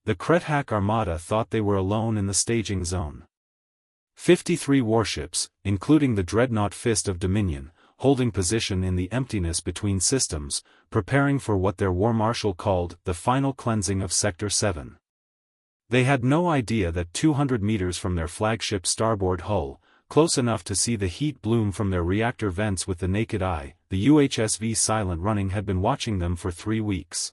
The Krethak Armada thought they were alone in the staging zone. 53 warships, including the dreadnought Fist of Dominion, holding position in the emptiness between systems, preparing for what their war marshal called the final cleansing of Sector 7. They had no idea that 200 meters from their flagship starboard hull, close enough to see the heat bloom from their reactor vents with the naked eye, the UHSV Silent Running had been watching them for 3 weeks.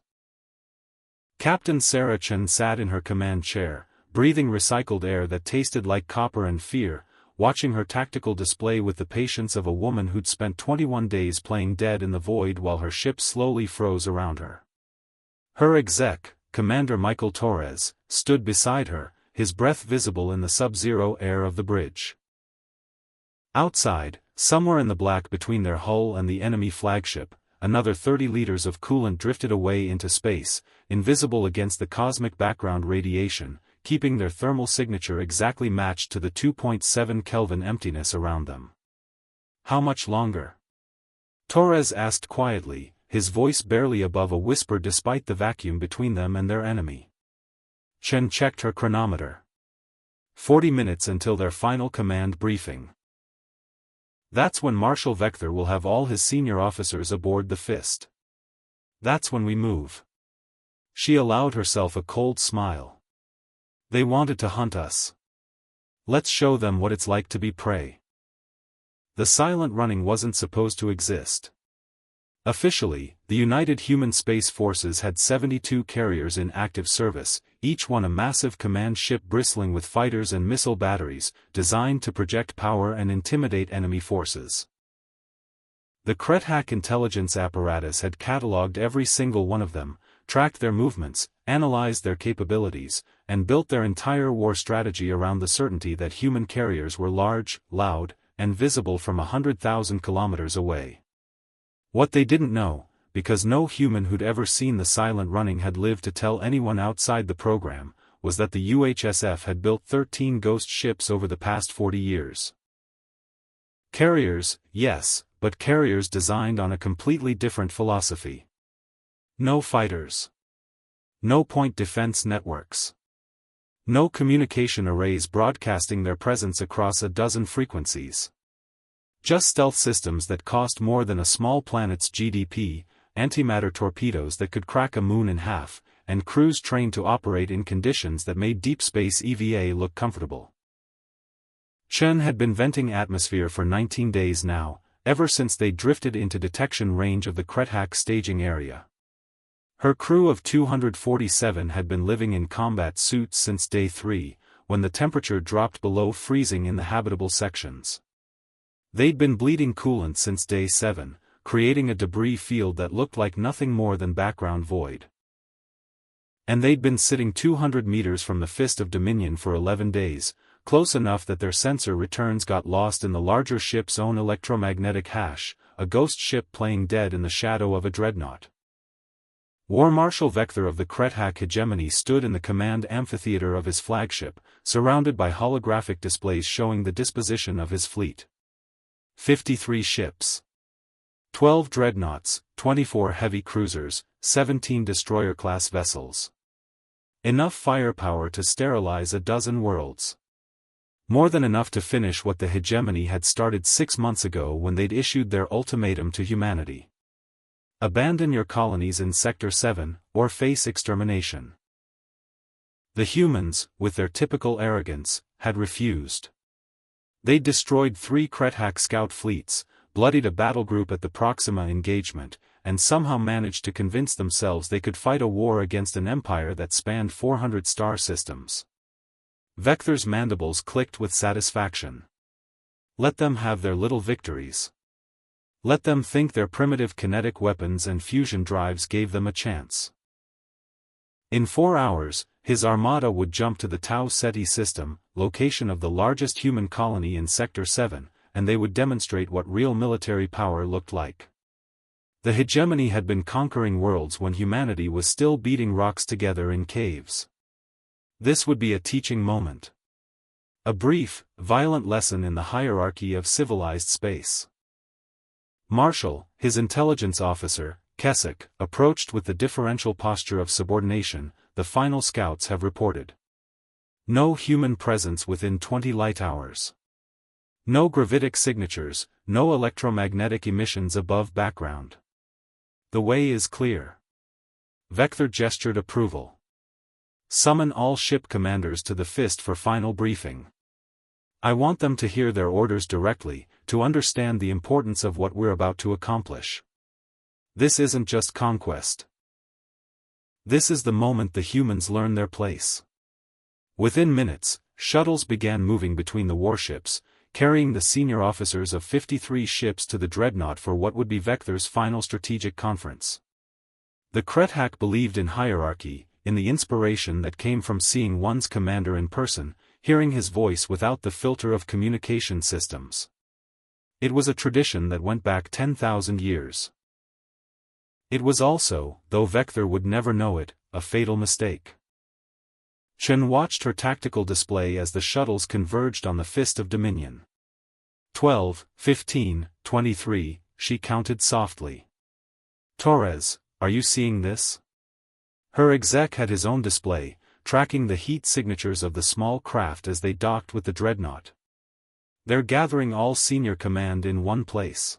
Captain Sarah Chen sat in her command chair, breathing recycled air that tasted like copper and fear, watching her tactical display with the patience of a woman who'd spent 21 days playing dead in the void while her ship slowly froze around her. Her exec, Commander Michael Torres, stood beside her, his breath visible in the sub-zero air of the bridge. Outside, somewhere in the black between their hull and the enemy flagship, another 30 liters of coolant drifted away into space, invisible against the cosmic background radiation, keeping their thermal signature exactly matched to the 2.7 Kelvin emptiness around them. How much longer? Torres asked quietly, his voice barely above a whisper despite the vacuum between them and their enemy. Chen checked her chronometer. 40 minutes until their final command briefing. That's when Marshal Vector will have all his senior officers aboard the Fist. That's when we move. She allowed herself a cold smile. They wanted to hunt us. Let's show them what it's like to be prey. The Silent Running wasn't supposed to exist. Officially, the United Human Space Forces had 72 carriers in active service, each one a massive command ship bristling with fighters and missile batteries, designed to project power and intimidate enemy forces. The Krethak intelligence apparatus had catalogued every single one of them, tracked their movements, analyzed their capabilities, and built their entire war strategy around the certainty that human carriers were large, loud, and visible from 100,000 kilometers away. What they didn't know, because no human who'd ever seen the Silent Running had lived to tell anyone outside the program, was that the UHSF had built 13 ghost ships over the past 40 years. Carriers, yes, but carriers designed on a completely different philosophy. No fighters. No point defense networks. No communication arrays broadcasting their presence across a dozen frequencies. Just stealth systems that cost more than a small planet's GDP, antimatter torpedoes that could crack a moon in half, and crews trained to operate in conditions that made deep space EVA look comfortable. Chen had been venting atmosphere for 19 days now, ever since they drifted into detection range of the Krethak staging area. Her crew of 247 had been living in combat suits since day 3, when the temperature dropped below freezing in the habitable sections. They'd been bleeding coolant since day 7, creating a debris field that looked like nothing more than background void. And they'd been sitting 200 meters from the Fist of Dominion for 11 days, close enough that their sensor returns got lost in the larger ship's own electromagnetic hash, a ghost ship playing dead in the shadow of a dreadnought. War Marshal Vector of the Krethak hegemony stood in the command amphitheater of his flagship, surrounded by holographic displays showing the disposition of his fleet. 53 ships. 12 dreadnoughts, 24 heavy cruisers, 17 destroyer-class vessels. Enough firepower to sterilize a dozen worlds. More than enough to finish what the hegemony had started 6 months ago when they'd issued their ultimatum to humanity. Abandon your colonies in Sector 7, or face extermination. The humans, with their typical arrogance, had refused. They'd destroyed 3 Krethak scout fleets, bloodied a battle group at the Proxima engagement, and somehow managed to convince themselves they could fight a war against an empire that spanned 400 star systems. Vector's mandibles clicked with satisfaction. Let them have their little victories. Let them think their primitive kinetic weapons and fusion drives gave them a chance. In 4 hours, his armada would jump to the Tau Ceti system, location of the largest human colony in Sector 7, and they would demonstrate what real military power looked like. The hegemony had been conquering worlds when humanity was still beating rocks together in caves. This would be a teaching moment. A brief, violent lesson in the hierarchy of civilized space. Marshal, his intelligence officer, Keswick, approached with the differential posture of subordination, the final scouts have reported. No human presence within 20 light hours. No gravitic signatures, no electromagnetic emissions above background. The way is clear. Vector gestured approval. Summon all ship commanders to the fist for final briefing. I want them to hear their orders directly, to understand the importance of what we're about to accomplish. This isn't just conquest. This is the moment the humans learn their place. Within minutes, shuttles began moving between the warships, carrying the senior officers of 53 ships to the dreadnought for what would be Vector's final strategic conference. The Krethak believed in hierarchy, in the inspiration that came from seeing one's commander in person, hearing his voice without the filter of communication systems. It was a tradition that went back 10,000 years. It was also, though Vector would never know it, a fatal mistake. Chen watched her tactical display as the shuttles converged on the Fist of Dominion. 12, 15, 23, she counted softly. Torres, are you seeing this? Her exec had his own display, tracking the heat signatures of the small craft as they docked with the dreadnought. They're gathering all senior command in one place.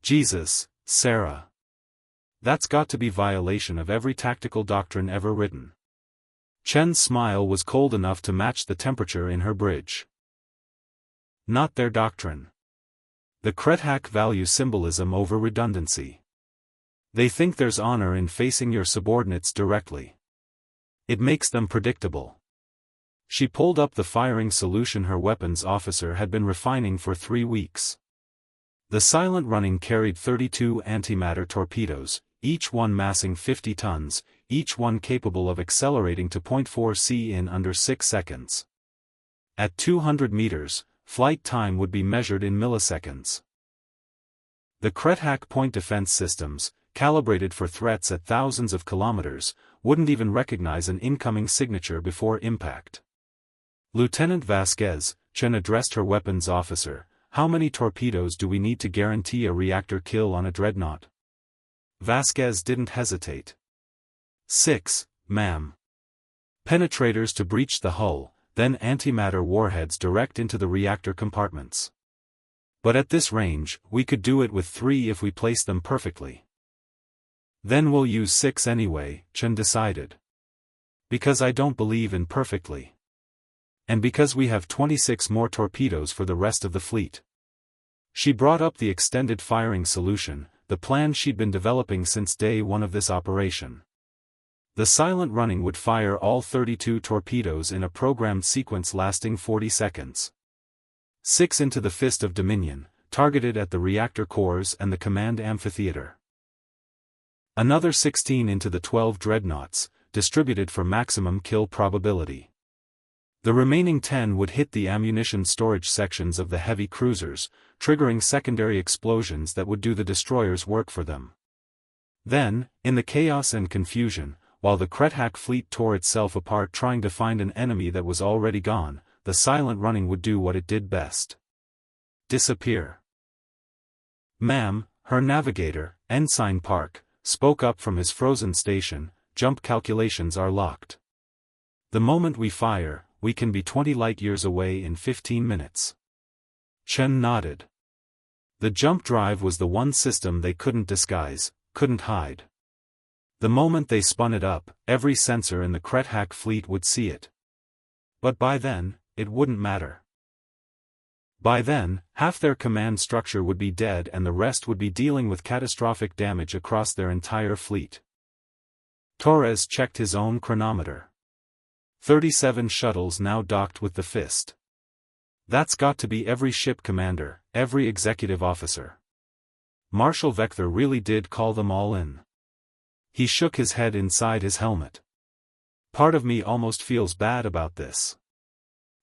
Jesus, Sarah. That's got to be violation of every tactical doctrine ever written. Chen's smile was cold enough to match the temperature in her bridge. Not their doctrine. The Krethak value symbolism over redundancy. They think there's honor in facing your subordinates directly. It makes them predictable. She pulled up the firing solution her weapons officer had been refining for 3 weeks. The silent running carried 32 antimatter torpedoes, each one massing 50 tons, each one capable of accelerating to 0.4 C in under 6 seconds. At 200 meters, flight time would be measured in milliseconds. The Krethak point defense systems, calibrated for threats at thousands of kilometers, wouldn't even recognize an incoming signature before impact. Lieutenant Vasquez, Chen addressed her weapons officer, how many torpedoes do we need to guarantee a reactor kill on a dreadnought? Vasquez didn't hesitate. 6, ma'am. Penetrators to breach the hull, then antimatter warheads direct into the reactor compartments. But at this range, we could do it with 3 if we place them perfectly. Then we'll use 6 anyway, Chen decided. Because I don't believe in perfectly. And because we have 26 more torpedoes for the rest of the fleet. She brought up the extended firing solution, the plan she'd been developing since day 1 of this operation. The silent running would fire all 32 torpedoes in a programmed sequence lasting 40 seconds. 6 into the Fist of Dominion, targeted at the reactor cores and the command amphitheater. Another 16 into the 12 dreadnoughts, distributed for maximum kill probability. The remaining 10 would hit the ammunition storage sections of the heavy cruisers, triggering secondary explosions that would do the destroyers' work for them. Then, in the chaos and confusion, while the Krethak fleet tore itself apart trying to find an enemy that was already gone, the silent running would do what it did best. Disappear. Ma'am, her navigator, Ensign Park, spoke up from his frozen station, jump calculations are locked. The moment we fire, we can be 20 light-years away in 15 minutes. Chen nodded. The jump drive was the one system they couldn't disguise, couldn't hide. The moment they spun it up, every sensor in the Krethak fleet would see it. But by then, it wouldn't matter. By then, half their command structure would be dead and the rest would be dealing with catastrophic damage across their entire fleet. Torres checked his own chronometer. 37 shuttles now docked with the Fist. That's got to be every ship commander, every executive officer. Marshal Vector really did call them all in. He shook his head inside his helmet. Part of me almost feels bad about this.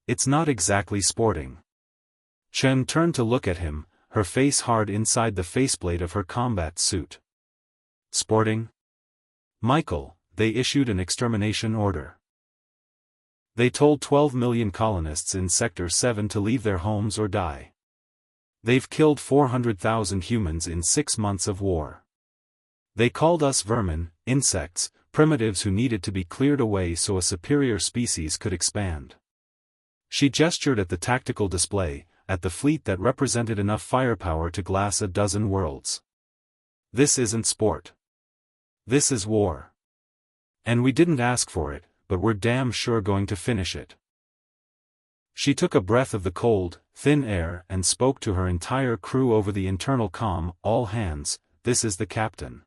It's not exactly sporting. Chen turned to look at him, her face hard inside the faceplate of her combat suit. Sporting? Michael, they issued an extermination order. They told 12 million colonists in Sector 7 to leave their homes or die. They've killed 400,000 humans in 6 months of war. They called us vermin, insects, primitives who needed to be cleared away so a superior species could expand. She gestured at the tactical display, at the fleet that represented enough firepower to glass a dozen worlds. This isn't sport. This is war. And we didn't ask for it, but we're damn sure going to finish it. She took a breath of the cold, thin air and spoke to her entire crew over the internal comm. All hands, this is the captain.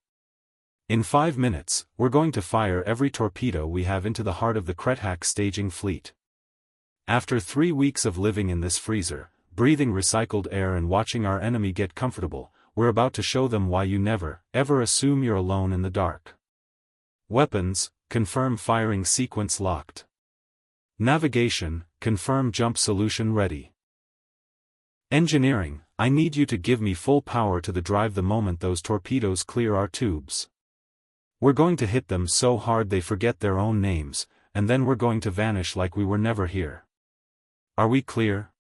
In 5 minutes, we're going to fire every torpedo we have into the heart of the Krethak staging fleet. After 3 weeks of living in this freezer, breathing recycled air and watching our enemy get comfortable, we're about to show them why you never, ever assume you're alone in the dark. Weapons, confirm firing sequence locked. Navigation, confirm jump solution ready. Engineering, I need you to give me full power to the drive the moment those torpedoes clear our tubes. We're going to hit them so hard they forget their own names, and then we're going to vanish like we were never here. Are we clear?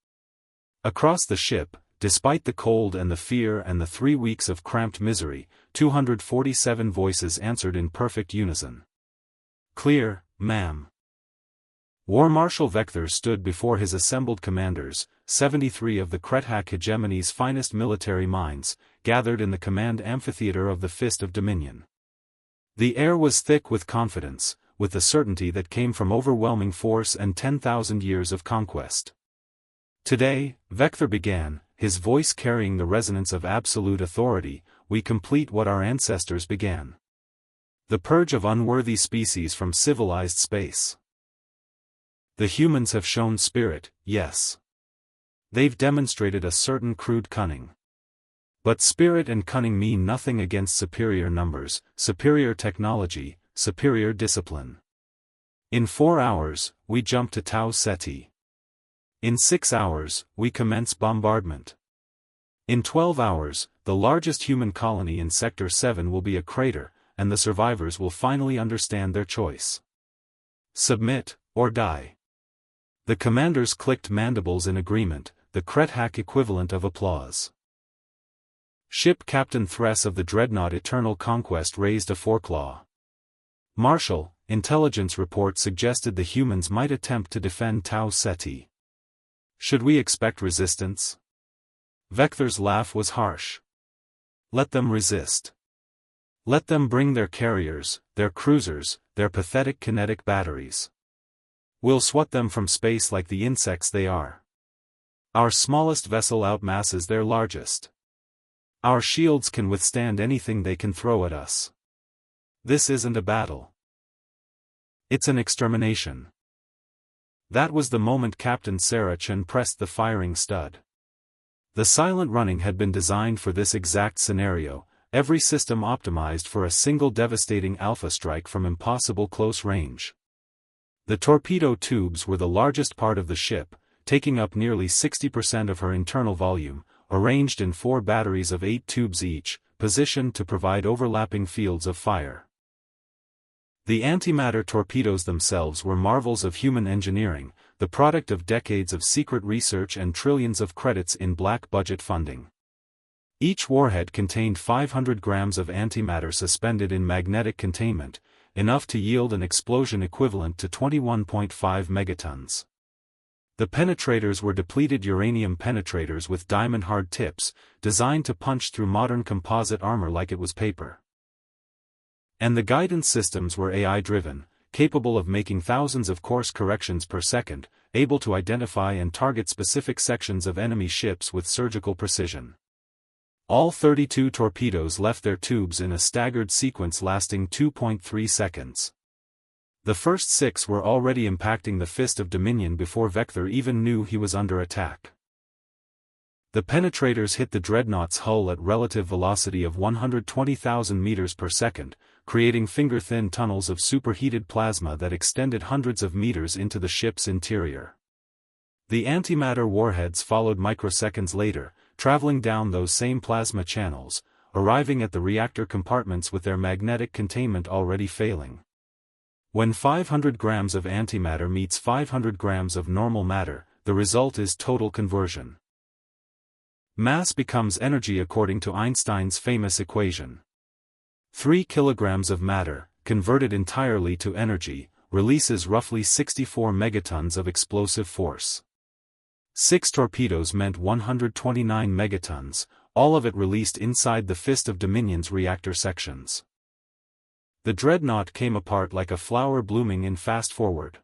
Across the ship, despite the cold and the fear and the 3 weeks of cramped misery, 247 voices answered in perfect unison. Clear, ma'am. War Marshal Vector stood before his assembled commanders, 73 of the Krethak hegemony's finest military minds, gathered in the command amphitheater of the Fist of Dominion. The air was thick with confidence, with the certainty that came from overwhelming force and 10,000 years of conquest. Today, Vector began, his voice carrying the resonance of absolute authority, we complete what our ancestors began. The purge of unworthy species from civilized space. The humans have shown spirit, yes. They've demonstrated a certain crude cunning. But spirit and cunning mean nothing against superior numbers, superior technology, superior discipline. In 4 hours, we jump to Tau Ceti. In 6 hours, we commence bombardment. In 12 hours, the largest human colony in Sector 7 will be a crater, and the survivors will finally understand their choice. Submit, or die. The commanders clicked mandibles in agreement, the Krethak equivalent of applause. Ship Captain Thress of the dreadnought Eternal Conquest raised a foreclaw. Marshal, intelligence report suggested the humans might attempt to defend Tau Ceti. Should we expect resistance? Vector's laugh was harsh. Let them resist. Let them bring their carriers, their cruisers, their pathetic kinetic batteries. We'll swat them from space like the insects they are. Our smallest vessel outmasses their largest. Our shields can withstand anything they can throw at us. This isn't a battle. It's an extermination. That was the moment Captain Sarachan pressed the firing stud. The silent running had been designed for this exact scenario, every system optimized for a single devastating alpha strike from impossible close range. The torpedo tubes were the largest part of the ship, taking up nearly 60% of her internal volume, arranged in 4 batteries of 8 tubes each, positioned to provide overlapping fields of fire. The antimatter torpedoes themselves were marvels of human engineering, the product of decades of secret research and trillions of credits in black-budget funding. Each warhead contained 500 grams of antimatter suspended in magnetic containment, enough to yield an explosion equivalent to 21.5 megatons. The penetrators were depleted uranium penetrators with diamond-hard tips, designed to punch through modern composite armor like it was paper. And the guidance systems were AI-driven, capable of making thousands of course corrections per second, able to identify and target specific sections of enemy ships with surgical precision. All 32 torpedoes left their tubes in a staggered sequence lasting 2.3 seconds. The first 6 were already impacting the Fist of Dominion before Vector even knew he was under attack. The penetrators hit the dreadnought's hull at relative velocity of 120,000 meters per second, creating finger-thin tunnels of superheated plasma that extended hundreds of meters into the ship's interior. The antimatter warheads followed microseconds later, traveling down those same plasma channels, arriving at the reactor compartments with their magnetic containment already failing. When 500 grams of antimatter meets 500 grams of normal matter, the result is total conversion. Mass becomes energy according to Einstein's famous equation. 3 kilograms of matter, converted entirely to energy, releases roughly 64 megatons of explosive force. 6 torpedoes meant 129 megatons, all of it released inside the Fist of Dominion's reactor sections. The dreadnought came apart like a flower blooming in fast forward.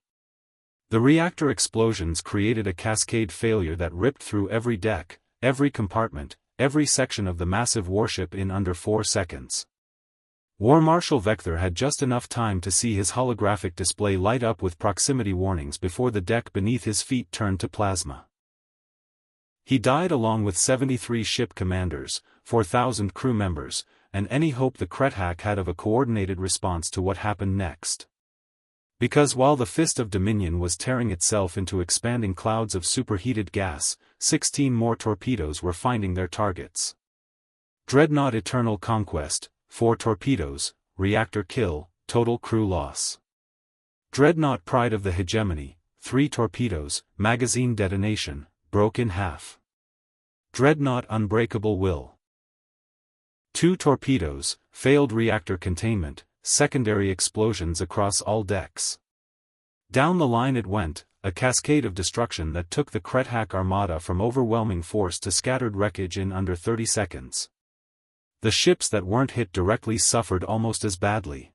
The reactor explosions created a cascade failure that ripped through every deck, every compartment, every section of the massive warship in under 4 seconds. War Marshal Vector had just enough time to see his holographic display light up with proximity warnings before the deck beneath his feet turned to plasma. He died along with 73 ship commanders, 4,000 crew members, and any hope the Krethak had of a coordinated response to what happened next. Because while the Fist of Dominion was tearing itself into expanding clouds of superheated gas, 16 more torpedoes were finding their targets. Dreadnought Eternal Conquest, 4 torpedoes, reactor kill, total crew loss. Dreadnought Pride of the Hegemony, 3 torpedoes, magazine detonation, broke in half. Dreadnought Unbreakable Will. 2 torpedoes, failed reactor containment, secondary explosions across all decks. Down the line it went, a cascade of destruction that took the Krethak armada from overwhelming force to scattered wreckage in under 30 seconds. The ships that weren't hit directly suffered almost as badly.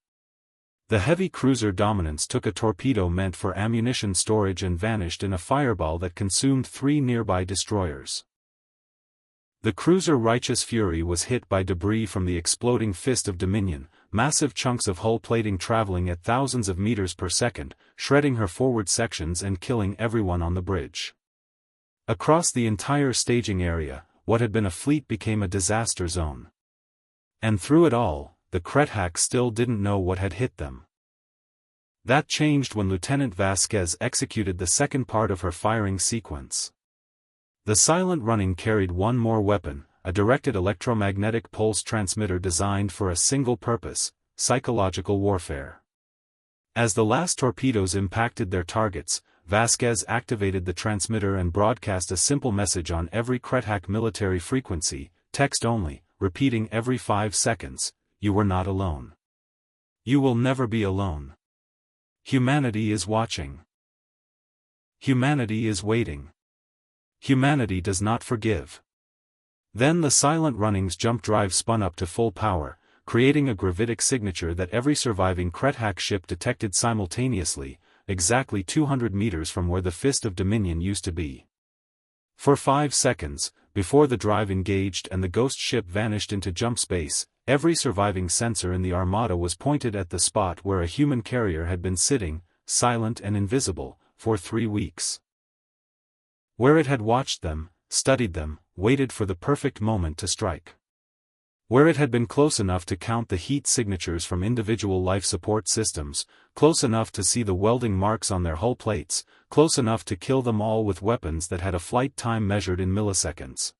The heavy cruiser Dominance took a torpedo meant for ammunition storage and vanished in a fireball that consumed 3 nearby destroyers. The cruiser Righteous Fury was hit by debris from the exploding Fist of Dominion, massive chunks of hull plating traveling at thousands of meters per second, shredding her forward sections and killing everyone on the bridge. Across the entire staging area, what had been a fleet became a disaster zone. And through it all, the Krethak still didn't know what had hit them. That changed when Lieutenant Vasquez executed the second part of her firing sequence. The silent running carried one more weapon, a directed electromagnetic pulse transmitter designed for a single purpose, psychological warfare. As the last torpedoes impacted their targets, Vasquez activated the transmitter and broadcast a simple message on every Krethak military frequency, text only, repeating every 5 seconds, "You were not alone. You will never be alone. Humanity is watching. Humanity is waiting. Humanity does not forgive." Then the silent running's jump drive spun up to full power, creating a gravitic signature that every surviving Krethak ship detected simultaneously, exactly 200 meters from where the Fist of Dominion used to be. For 5 seconds, before the drive engaged and the ghost ship vanished into jump space, every surviving sensor in the armada was pointed at the spot where a human carrier had been sitting, silent and invisible, for 3 weeks. Where it had watched them, studied them, waited for the perfect moment to strike. Where it had been close enough to count the heat signatures from individual life support systems, close enough to see the welding marks on their hull plates, close enough to kill them all with weapons that had a flight time measured in milliseconds.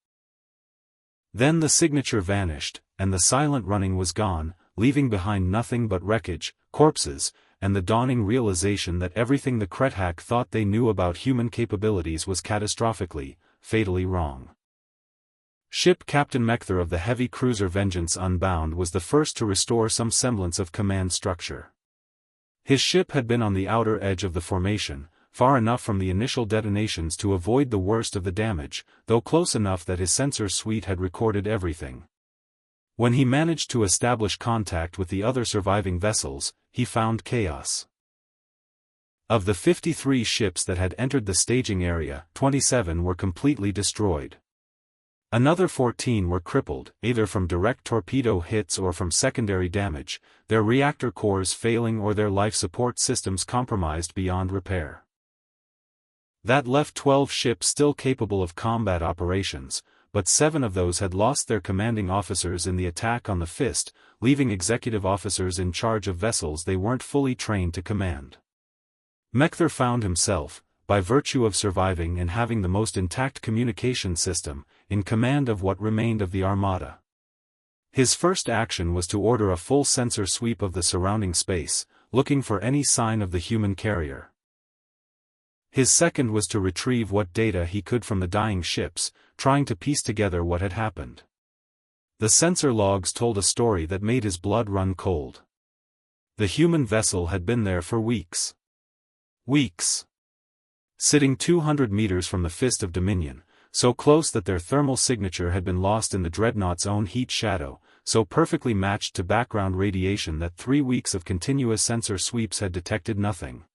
Then the signature vanished, and the silent running was gone, leaving behind nothing but wreckage, corpses, and the dawning realization that everything the Krethak thought they knew about human capabilities was catastrophically, fatally wrong. Ship Captain Mector of the heavy cruiser Vengeance Unbound was the first to restore some semblance of command structure. His ship had been on the outer edge of the formation, far enough from the initial detonations to avoid the worst of the damage, though close enough that his sensor suite had recorded everything. When he managed to establish contact with the other surviving vessels, he found chaos. Of the 53 ships that had entered the staging area, 27 were completely destroyed. Another 14 were crippled, either from direct torpedo hits or from secondary damage, their reactor cores failing or their life support systems compromised beyond repair. That left 12 ships still capable of combat operations, but 7 of those had lost their commanding officers in the attack on the Fist, leaving executive officers in charge of vessels they weren't fully trained to command. Mector found himself, by virtue of surviving and having the most intact communication system, in command of what remained of the armada. His first action was to order a full sensor sweep of the surrounding space, looking for any sign of the human carrier. His second was to retrieve what data he could from the dying ships, trying to piece together what had happened. The sensor logs told a story that made his blood run cold. The human vessel had been there for weeks. Weeks. Sitting 200 meters from the Fist of Dominion, so close that their thermal signature had been lost in the dreadnought's own heat shadow, so perfectly matched to background radiation that 3 weeks of continuous sensor sweeps had detected nothing.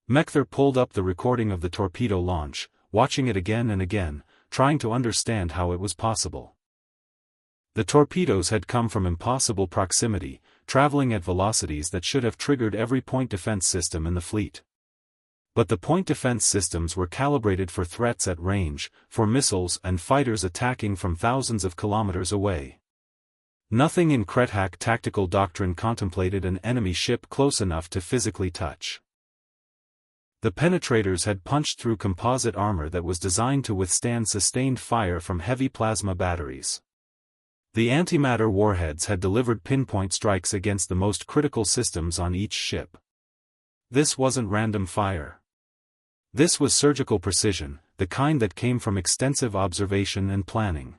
Mekthar pulled up the recording of the torpedo launch, watching it again and again, trying to understand how it was possible. The torpedoes had come from impossible proximity, traveling at velocities that should have triggered every point defense system in the fleet. But the point defense systems were calibrated for threats at range, for missiles and fighters attacking from thousands of kilometers away. Nothing in Krethak tactical doctrine contemplated an enemy ship close enough to physically touch. The penetrators had punched through composite armor that was designed to withstand sustained fire from heavy plasma batteries. The antimatter warheads had delivered pinpoint strikes against the most critical systems on each ship. This wasn't random fire. This was surgical precision, the kind that came from extensive observation and planning.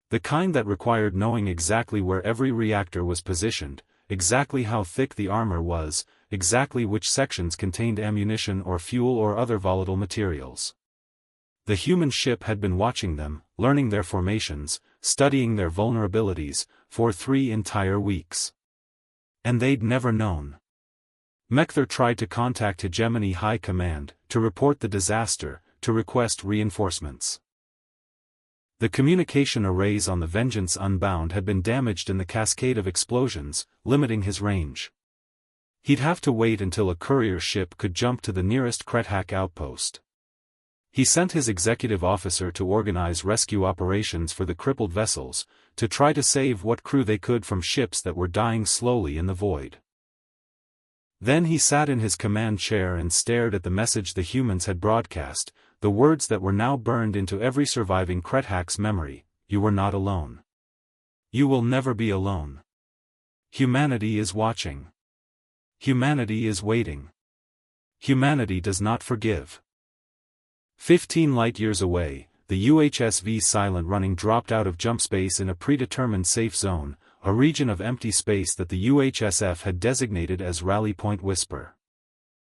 The kind that required knowing exactly where every reactor was positioned, exactly how thick the armor was, exactly which sections contained ammunition or fuel or other volatile materials. The human ship had been watching them, learning their formations, studying their vulnerabilities, for 3 entire weeks. And they'd never known. Mekthar tried to contact Hegemony High Command, to report the disaster, to request reinforcements. The communication arrays on the Vengeance Unbound had been damaged in the cascade of explosions, limiting his range. He'd have to wait until a courier ship could jump to the nearest Krethak outpost. He sent his executive officer to organize rescue operations for the crippled vessels, to try to save what crew they could from ships that were dying slowly in the void. Then he sat in his command chair and stared at the message the humans had broadcast, the words that were now burned into every surviving Krethak's memory: "You were not alone. You will never be alone. Humanity is watching. Humanity is waiting. Humanity does not forgive." 15 light-years away, the UHSV Silent Running dropped out of jump space in a predetermined safe zone, a region of empty space that the UHSF had designated as Rally Point Whisper.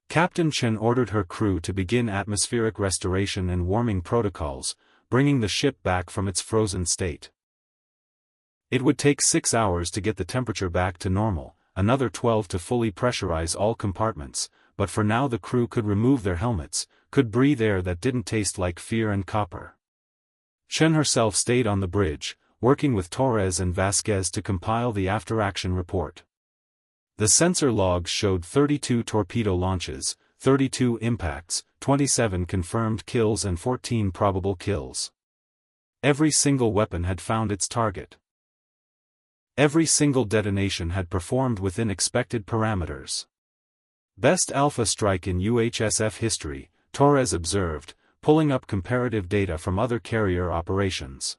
Captain Chen ordered her crew to begin atmospheric restoration and warming protocols, bringing the ship back from its frozen state. It would take 6 hours to get the temperature back to normal, another 12 to fully pressurize all compartments, but for now the crew could remove their helmets, could breathe air that didn't taste like fear and copper. Chen herself stayed on the bridge, working with Torres and Vasquez to compile the after-action report. The sensor logs showed 32 torpedo launches, 32 impacts, 27 confirmed kills and 14 probable kills. Every single weapon had found its target. Every single detonation had performed within expected parameters. Best alpha strike in UHSF history, Torres observed, pulling up comparative data from other carrier operations.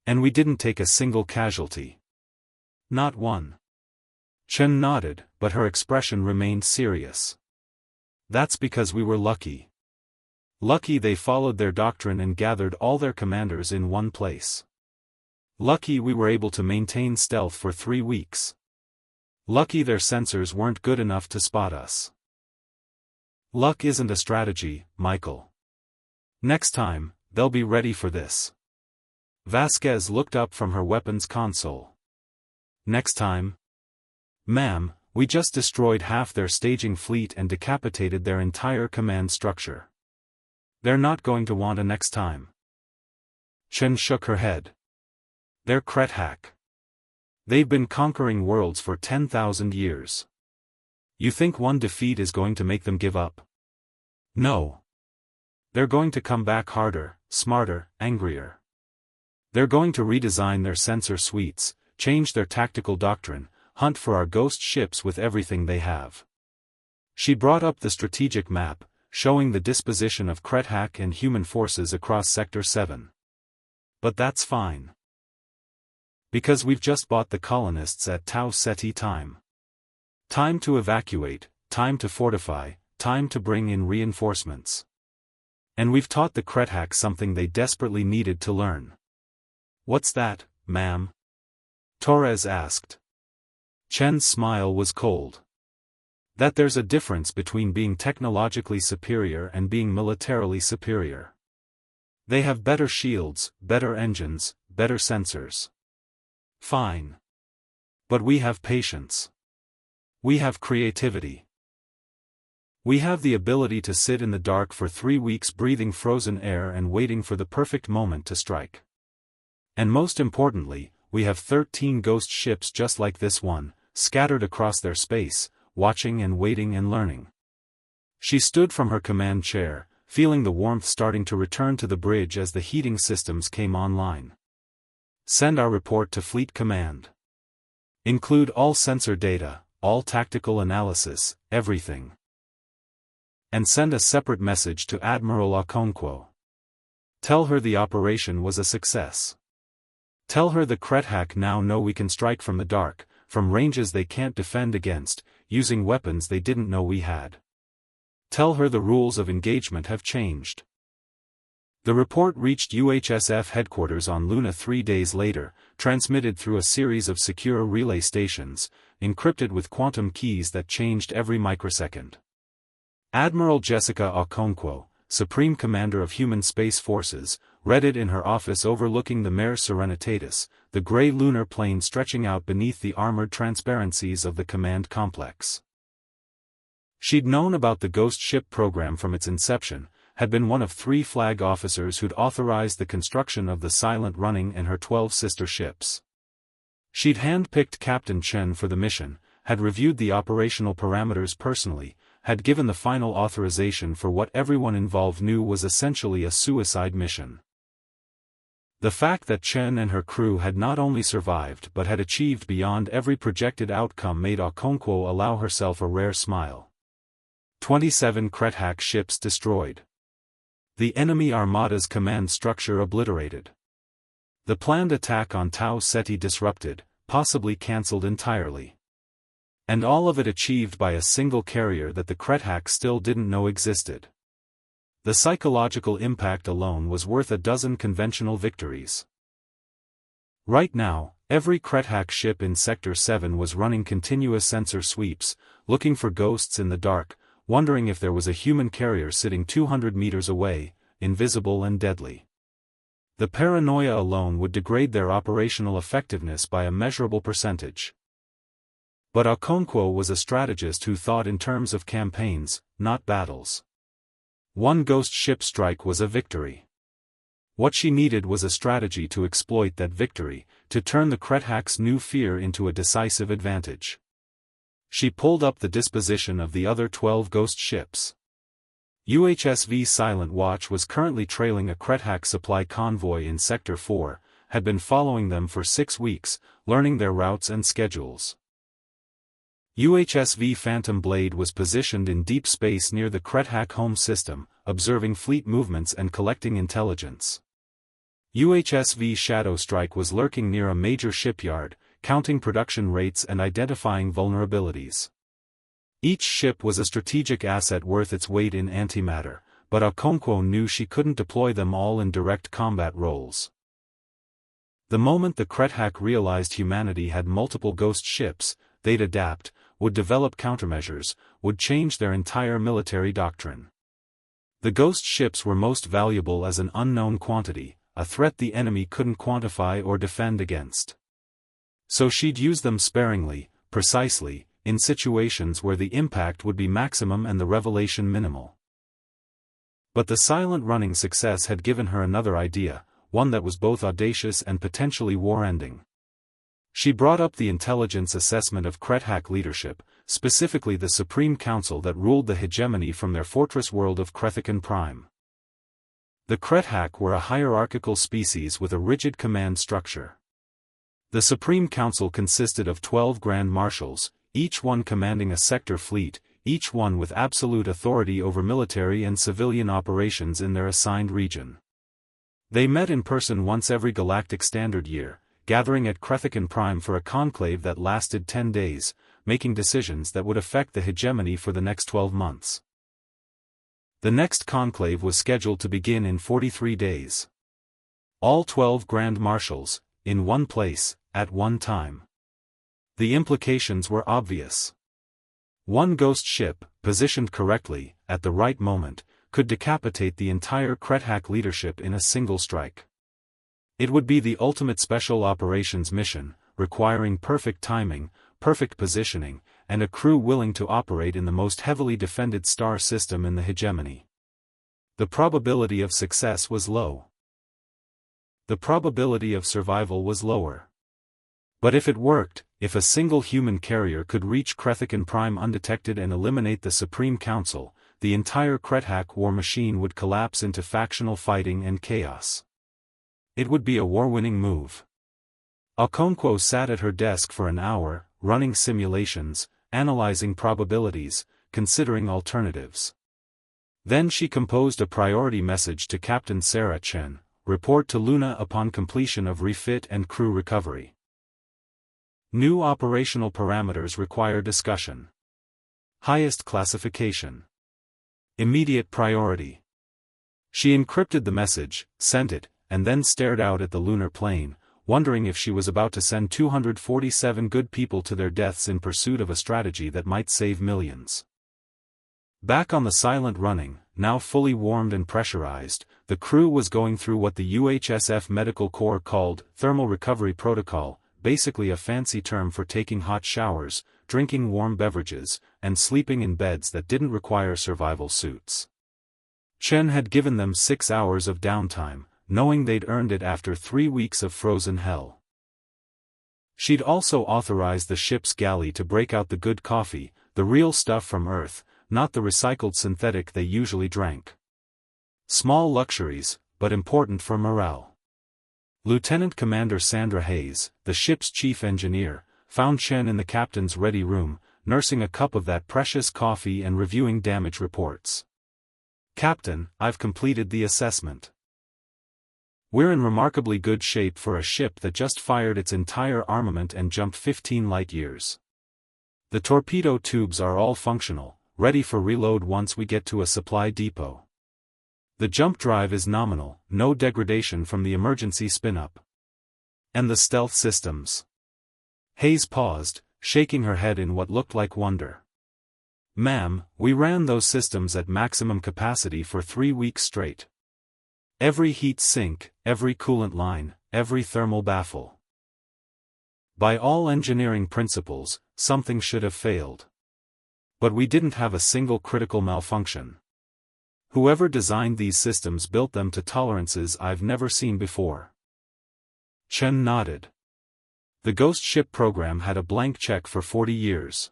And we didn't take a single casualty. Not one. Chen nodded, but her expression remained serious. That's because we were lucky. Lucky they followed their doctrine and gathered all their commanders in one place. Lucky we were able to maintain stealth for 3 weeks. Lucky their sensors weren't good enough to spot us. Luck isn't a strategy, Michael. Next time, they'll be ready for this. Vasquez looked up from her weapons console. Next time? Ma'am, we just destroyed half their staging fleet and decapitated their entire command structure. They're not going to want a next time. Chen shook her head. They're Krethak. They've been conquering worlds for 10,000 years. You think one defeat is going to make them give up? No. They're going to come back harder, smarter, angrier. They're going to redesign their sensor suites, change their tactical doctrine, hunt for our ghost ships with everything they have. She brought up the strategic map, showing the disposition of Krethak and human forces across Sector 7. But that's fine. Because we've just bought the colonists at Tau Ceti time. Time to evacuate, time to fortify, time to bring in reinforcements. And we've taught the Krethak something they desperately needed to learn. What's that, ma'am? Torres asked. Chen's smile was cold. That there's a difference between being technologically superior and being militarily superior. They have better shields, better engines, better sensors. Fine. But we have patience. We have creativity. We have the ability to sit in the dark for 3 weeks breathing frozen air and waiting for the perfect moment to strike. And most importantly, we have 13 ghost ships just like this one, scattered across their space, watching and waiting and learning. She stood from her command chair, feeling the warmth starting to return to the bridge as the heating systems came online. Send our report to Fleet Command. Include all sensor data, all tactical analysis, everything. And send a separate message to Admiral Okonkwo. Tell her the operation was a success. Tell her the Krethak now know we can strike from the dark, from ranges they can't defend against, using weapons they didn't know we had. Tell her the rules of engagement have changed. The report reached UHSF headquarters on Luna 3 days later, transmitted through a series of secure relay stations, encrypted with quantum keys that changed every microsecond. Admiral Jessica Okonkwo, Supreme Commander of Human Space Forces, read it in her office overlooking the Mare Serenitatis, the gray lunar plane stretching out beneath the armored transparencies of the command complex. She'd known about the ghost ship program from its inception, had been one of 3 flag officers who'd authorized the construction of the Silent Running and her 12 sister ships. She'd hand-picked Captain Chen for the mission, had reviewed the operational parameters personally, had given the final authorization for what everyone involved knew was essentially a suicide mission. The fact that Chen and her crew had not only survived but had achieved beyond every projected outcome made Okonkwo allow herself a rare smile. 27 Krethak ships destroyed. The enemy armada's command structure obliterated. The planned attack on Tau Ceti disrupted, possibly cancelled entirely. And all of it achieved by a single carrier that the Krethak still didn't know existed. The psychological impact alone was worth a dozen conventional victories. Right now, every Krethak ship in Sector 7 was running continuous sensor sweeps, looking for ghosts in the dark, wondering if there was a human carrier sitting 200 meters away, invisible and deadly. The paranoia alone would degrade their operational effectiveness by a measurable percentage. But Okonkwo was a strategist who thought in terms of campaigns, not battles. One ghost ship strike was a victory. What she needed was a strategy to exploit that victory, to turn the Krethak's new fear into a decisive advantage. She pulled up the disposition of the other 12 ghost ships. UHSV Silent Watch was currently trailing a Krethak supply convoy in Sector 4, had been following them for 6 weeks, learning their routes and schedules. UHSV Phantom Blade was positioned in deep space near the Krethak home system, observing fleet movements and collecting intelligence. UHSV Shadow Strike was lurking near a major shipyard, counting production rates and identifying vulnerabilities. Each ship was a strategic asset worth its weight in antimatter, but Okonkwo knew she couldn't deploy them all in direct combat roles. The moment the Krethak realized humanity had multiple ghost ships, they'd adapt, would develop countermeasures, would change their entire military doctrine. The ghost ships were most valuable as an unknown quantity, a threat the enemy couldn't quantify or defend against. So she'd use them sparingly, precisely, in situations where the impact would be maximum and the revelation minimal. But the Silent Running success had given her another idea, one that was both audacious and potentially war-ending. She brought up the intelligence assessment of Krethak leadership, specifically the Supreme Council that ruled the hegemony from their fortress world of Krethikan Prime. The Krethak were a hierarchical species with a rigid command structure. The Supreme Council consisted of 12 Grand Marshals, each one commanding a sector fleet, each one with absolute authority over military and civilian operations in their assigned region. They met in person once every Galactic Standard year, gathering at Krethikan Prime for a conclave that lasted 10 days, making decisions that would affect the hegemony for the next 12 months. The next conclave was scheduled to begin in 43 days. All 12 Grand Marshals, in one place, at one time. The implications were obvious. One ghost ship, positioned correctly, at the right moment, could decapitate the entire Krethak leadership in a single strike. It would be the ultimate special operations mission, requiring perfect timing, perfect positioning, and a crew willing to operate in the most heavily defended star system in the hegemony. The probability of success was low. The probability of survival was lower. But if it worked, if a single human carrier could reach Krethakan Prime undetected and eliminate the Supreme Council, the entire Krethak war machine would collapse into factional fighting and chaos. It would be a war-winning move. Okonkwo sat at her desk for an hour, running simulations, analyzing probabilities, considering alternatives. Then she composed a priority message to Captain Sarah Chen, report to Luna upon completion of refit and crew recovery. New operational parameters require discussion. Highest classification. Immediate priority. She encrypted the message, sent it, and then stared out at the lunar plane, wondering if she was about to send 247 good people to their deaths in pursuit of a strategy that might save millions. Back on the silent running, now fully warmed and pressurized, the crew was going through what the UHSF Medical Corps called Thermal Recovery Protocol, basically a fancy term for taking hot showers, drinking warm beverages, and sleeping in beds that didn't require survival suits. Chen had given them 6 hours of downtime, knowing they'd earned it after 3 weeks of frozen hell. She'd also authorized the ship's galley to break out the good coffee, the real stuff from Earth, not the recycled synthetic they usually drank. Small luxuries, but important for morale. Lieutenant Commander Sandra Hayes, the ship's chief engineer, found Chen in the captain's ready room, nursing a cup of that precious coffee and reviewing damage reports. "Captain, I've completed the assessment. We're in remarkably good shape for a ship that just fired its entire armament and jumped 15 light-years. The torpedo tubes are all functional, ready for reload once we get to a supply depot. The jump drive is nominal, no degradation from the emergency spin-up. And the stealth systems." Hayes paused, shaking her head in what looked like wonder. "Ma'am, we ran those systems at maximum capacity for 3 weeks straight. Every heat sink, every coolant line, every thermal baffle. By all engineering principles, something should have failed. But we didn't have a single critical malfunction. Whoever designed these systems built them to tolerances I've never seen before." Chen nodded. The Ghost Ship program had a blank check for 40 years.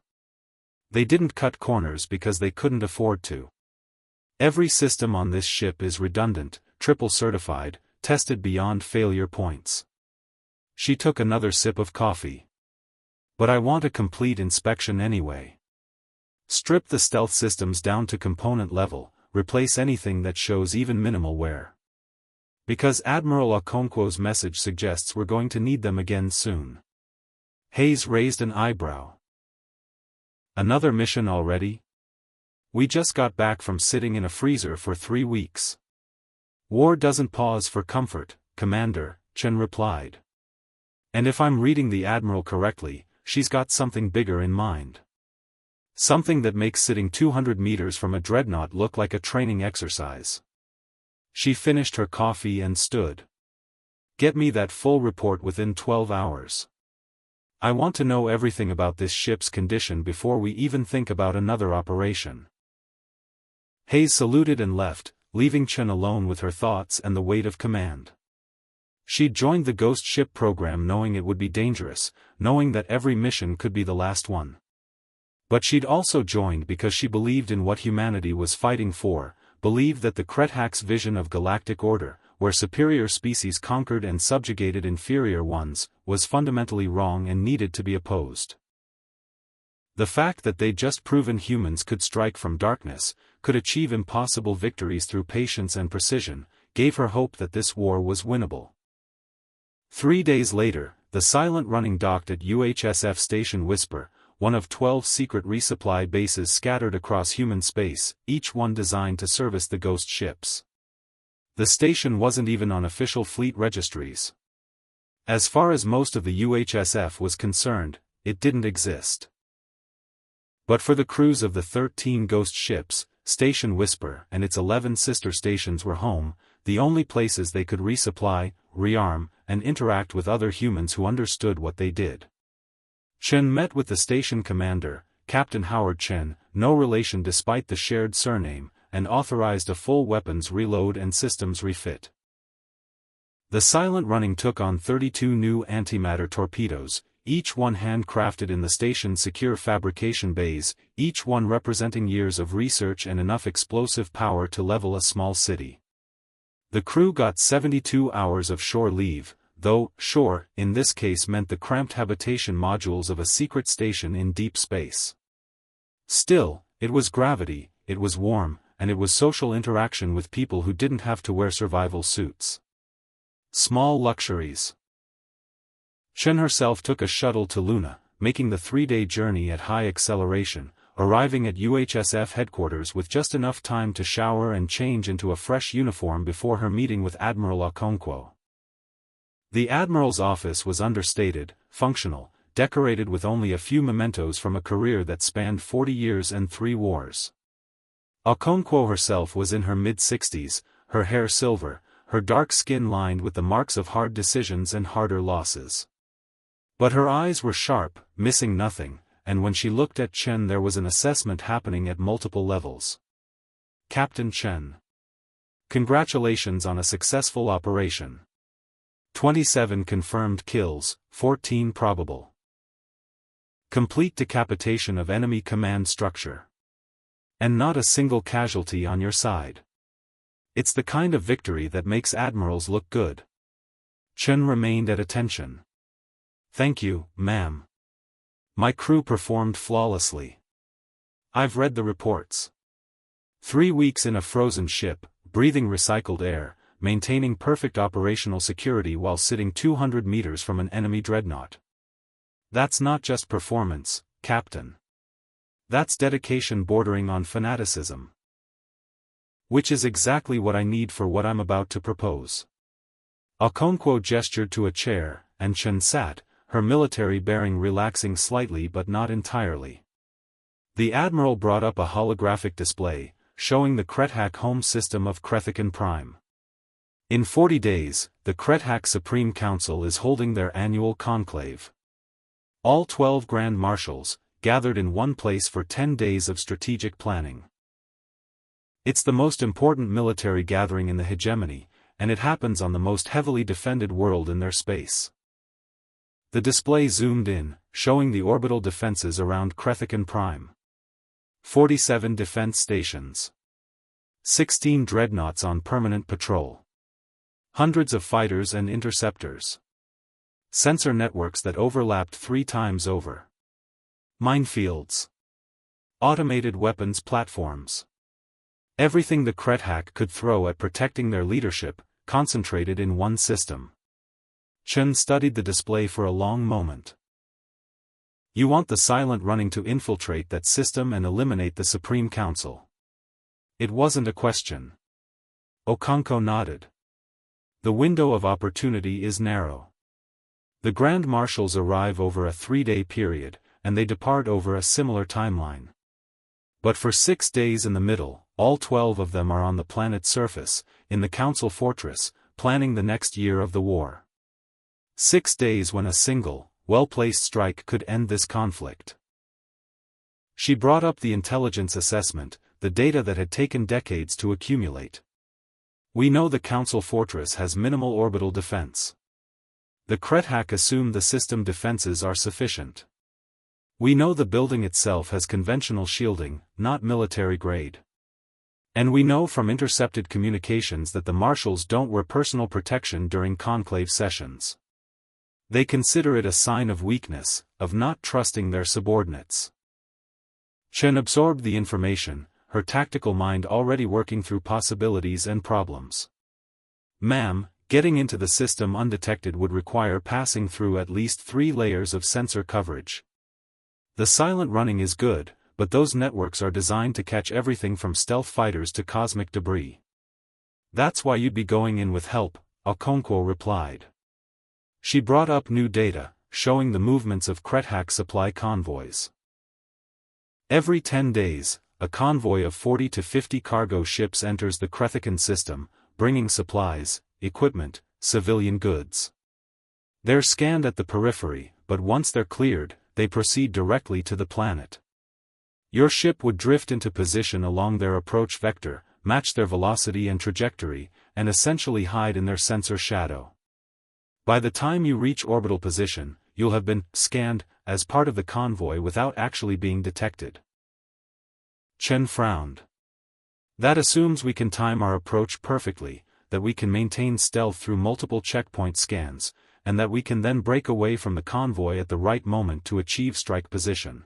They didn't cut corners because they couldn't afford to. Every system on this ship is redundant, triple certified, tested beyond failure points. She took another sip of coffee. "But I want a complete inspection anyway. Strip the stealth systems down to component level, replace anything that shows even minimal wear. Because Admiral Okonkwo's message suggests we're going to need them again soon." Hayes raised an eyebrow. "Another mission already? We just got back from sitting in a freezer for 3 weeks. War doesn't pause for comfort, Commander," Chen replied. "And if I'm reading the Admiral correctly, she's got something bigger in mind. Something that makes sitting 200 meters from a dreadnought look like a training exercise." She finished her coffee and stood. "Get me that full report within 12 hours. I want to know everything about this ship's condition before we even think about another operation." Hayes saluted and left, leaving Chen alone with her thoughts and the weight of command. She'd joined the Ghost Ship program knowing it would be dangerous, knowing that every mission could be the last one. But she'd also joined because she believed in what humanity was fighting for, believed that the Krethak's vision of galactic order, where superior species conquered and subjugated inferior ones, was fundamentally wrong and needed to be opposed. The fact that they'd just proven humans could strike from darkness, could achieve impossible victories through patience and precision, gave her hope that this war was winnable. 3 days later, the silent running docked at UHSF Station Whisper, one of 12 secret resupply bases scattered across human space, each one designed to service the ghost ships. The station wasn't even on official fleet registries. As far as most of the UHSF was concerned, it didn't exist. But for the crews of the 13 ghost ships, Station Whisper and its 11 sister stations were home, the only places they could resupply, rearm, and interact with other humans who understood what they did. Chen met with the station commander, Captain Howard Chen, no relation despite the shared surname, and authorized a full weapons reload and systems refit. The silent running took on 32 new antimatter torpedoes, each one handcrafted in the station's secure fabrication bays, each one representing years of research and enough explosive power to level a small city. The crew got 72 hours of shore leave, though shore in this case meant the cramped habitation modules of a secret station in deep space. Still, it was gravity, it was warm, and it was social interaction with people who didn't have to wear survival suits. Small luxuries. Chen herself took a shuttle to Luna, making the 3-day journey at high acceleration, arriving at UHSF headquarters with just enough time to shower and change into a fresh uniform before her meeting with Admiral Okonkwo. The Admiral's office was understated, functional, decorated with only a few mementos from a career that spanned 40 years and 3 wars. Okonkwo herself was in her mid-60s, her hair silver, her dark skin lined with the marks of hard decisions and harder losses. But her eyes were sharp, missing nothing, and when she looked at Chen there was an assessment happening at multiple levels. Captain Chen. Congratulations on a successful operation. 27 confirmed kills, 14 probable. Complete decapitation of enemy command structure. And not a single casualty on your side. It's the kind of victory that makes admirals look good. Chen remained at attention. Thank you, ma'am. My crew performed flawlessly. I've read the reports. 3 weeks in a frozen ship, breathing recycled air, maintaining perfect operational security while sitting 200 meters from an enemy dreadnought. That's not just performance, Captain. That's dedication bordering on fanaticism. Which is exactly what I need for what I'm about to propose. Okonkwo gestured to a chair, and Chen sat, her military bearing relaxing slightly but not entirely. The Admiral brought up a holographic display, showing the Krethak home system of Krethikan Prime. In 40 days, the Krethak Supreme Council is holding their annual conclave. All 12 Grand Marshals, gathered in one place for 10 days of strategic planning. It's the most important military gathering in the hegemony, and it happens on the most heavily defended world in their space. The display zoomed in, showing the orbital defenses around Krethikan Prime. 47 defense stations. 16 dreadnoughts on permanent patrol. Hundreds of fighters and interceptors. Sensor networks that overlapped 3 times over. Minefields. Automated weapons platforms. Everything the Krethak could throw at protecting their leadership, concentrated in one system. Chen studied the display for a long moment. You want the silent running to infiltrate that system and eliminate the Supreme Council. It wasn't a question. Okonkwo nodded. The window of opportunity is narrow. The Grand Marshals arrive over a 3-day period, and they depart over a similar timeline. But for 6 days in the middle, all 12 of them are on the planet's surface, in the Council Fortress, planning the next year of the war. 6 days when a single, well-placed strike could end this conflict. She brought up the intelligence assessment, the data that had taken decades to accumulate. We know the Council Fortress has minimal orbital defense. The Krethak assume the system defenses are sufficient. We know the building itself has conventional shielding, not military grade. And we know from intercepted communications that the marshals don't wear personal protection during conclave sessions. They consider it a sign of weakness, of not trusting their subordinates. Chen absorbed the information, her tactical mind already working through possibilities and problems. Ma'am, getting into the system undetected would require passing through at least 3 layers of sensor coverage. The silent running is good, but those networks are designed to catch everything from stealth fighters to cosmic debris. That's why you'd be going in with help, Okonkwo replied. She brought up new data, showing the movements of Krethak supply convoys. Every 10 days, a convoy of 40 to 50 cargo ships enters the Krethakan system, bringing supplies, equipment, civilian goods. They're scanned at the periphery, but once they're cleared, they proceed directly to the planet. Your ship would drift into position along their approach vector, match their velocity and trajectory, and essentially hide in their sensor shadow. By the time you reach orbital position, you'll have been scanned as part of the convoy without actually being detected. Chen frowned. That assumes we can time our approach perfectly, that we can maintain stealth through multiple checkpoint scans, and that we can then break away from the convoy at the right moment to achieve strike position.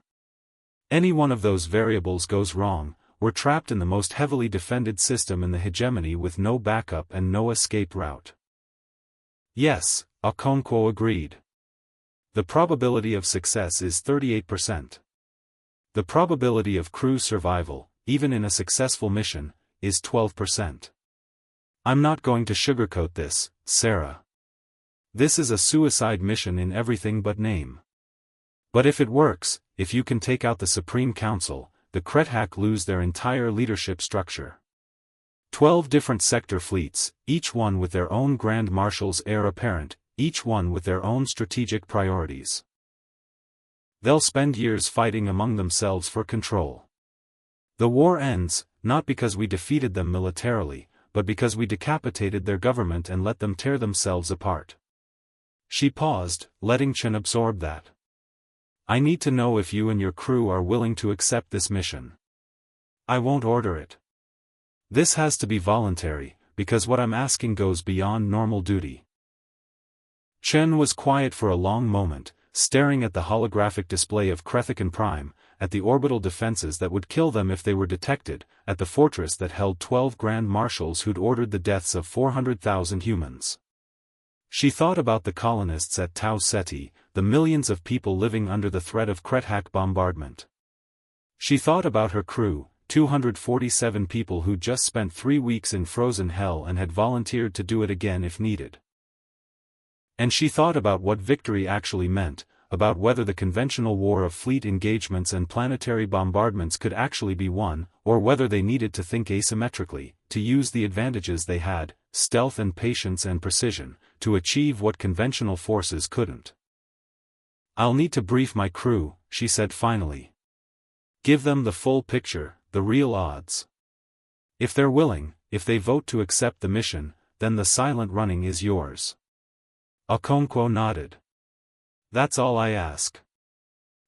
Any one of those variables goes wrong, we're trapped in the most heavily defended system in the hegemony with no backup and no escape route. Yes, Okonkwo agreed. The probability of success is 38%. The probability of crew survival, even in a successful mission, is 12%. I'm not going to sugarcoat this, Sarah. This is a suicide mission in everything but name. But if it works, if you can take out the Supreme Council, the Krethak lose their entire leadership structure. 12 different sector fleets, each one with their own Grand Marshal's heir apparent, each one with their own strategic priorities. They'll spend years fighting among themselves for control. The war ends, not because we defeated them militarily, but because we decapitated their government and let them tear themselves apart. She paused, letting Chen absorb that. I need to know if you and your crew are willing to accept this mission. I won't order it. This has to be voluntary, because what I'm asking goes beyond normal duty. Chen was quiet for a long moment, staring at the holographic display of Krethakan Prime, at the orbital defenses that would kill them if they were detected, at the fortress that held 12 Grand Marshals who'd ordered the deaths of 400,000 humans. She thought about the colonists at Tau Ceti, the millions of people living under the threat of Krethak bombardment. She thought about her crew, 247 people who'd just spent 3 weeks in frozen hell and had volunteered to do it again if needed. And she thought about what victory actually meant, about whether the conventional war of fleet engagements and planetary bombardments could actually be won, or whether they needed to think asymmetrically, to use the advantages they had, stealth and patience and precision, to achieve what conventional forces couldn't. I'll need to brief my crew, she said finally. Give them the full picture, the real odds. If they're willing, if they vote to accept the mission, then the silent running is yours. Okonkwo nodded. That's all I ask.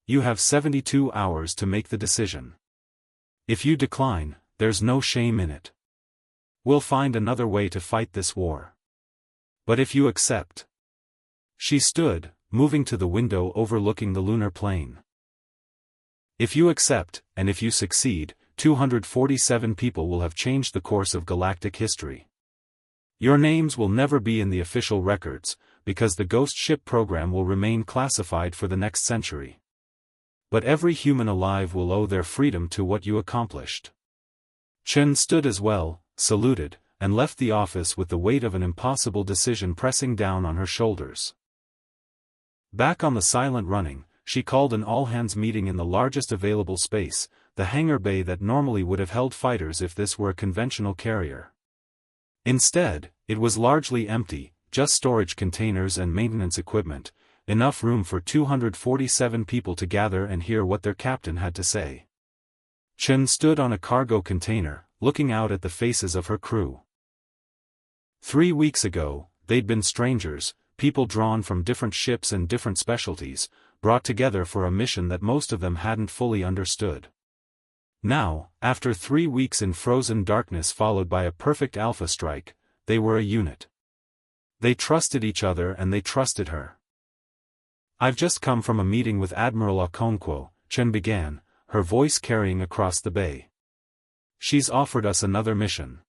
You have 72 hours to make the decision. If you decline, there's no shame in it. We'll find another way to fight this war. But if you accept... She stood, moving to the window overlooking the lunar plain. If you accept, and if you succeed, 247 people will have changed the course of galactic history. Your names will never be in the official records, because the ghost ship program will remain classified for the next century. But every human alive will owe their freedom to what you accomplished. Chen stood as well, saluted, and left the office with the weight of an impossible decision pressing down on her shoulders. Back on the silent running, she called an all-hands meeting in the largest available space, the hangar bay that normally would have held fighters if this were a conventional carrier. Instead, it was largely empty, just storage containers and maintenance equipment, enough room for 247 people to gather and hear what their captain had to say. Chen stood on a cargo container, looking out at the faces of her crew. 3 weeks ago, they'd been strangers, people drawn from different ships and different specialties, brought together for a mission that most of them hadn't fully understood. Now, after 3 weeks in frozen darkness followed by a perfect alpha strike, they were a unit. They trusted each other and they trusted her. I've just come from a meeting with Admiral Okonkwo, Chen began, her voice carrying across the bay. She's offered us another mission.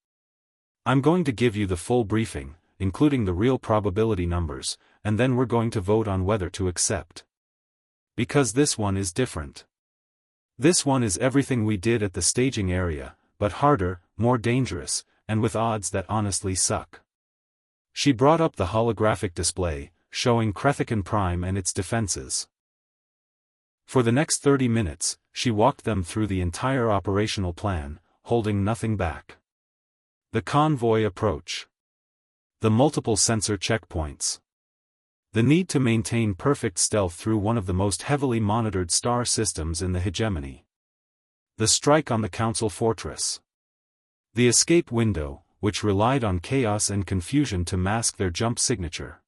I'm going to give you the full briefing, including the real probability numbers, and then we're going to vote on whether to accept. Because this one is different. This one is everything we did at the staging area, but harder, more dangerous, and with odds that honestly suck. She brought up the holographic display, showing Krethikan Prime and its defenses. For the next 30 minutes, she walked them through the entire operational plan, holding nothing back. The convoy approach. The multiple sensor checkpoints. The need to maintain perfect stealth through one of the most heavily monitored star systems in the hegemony. The strike on the Council Fortress. The escape window, which relied on chaos and confusion to mask their jump signature.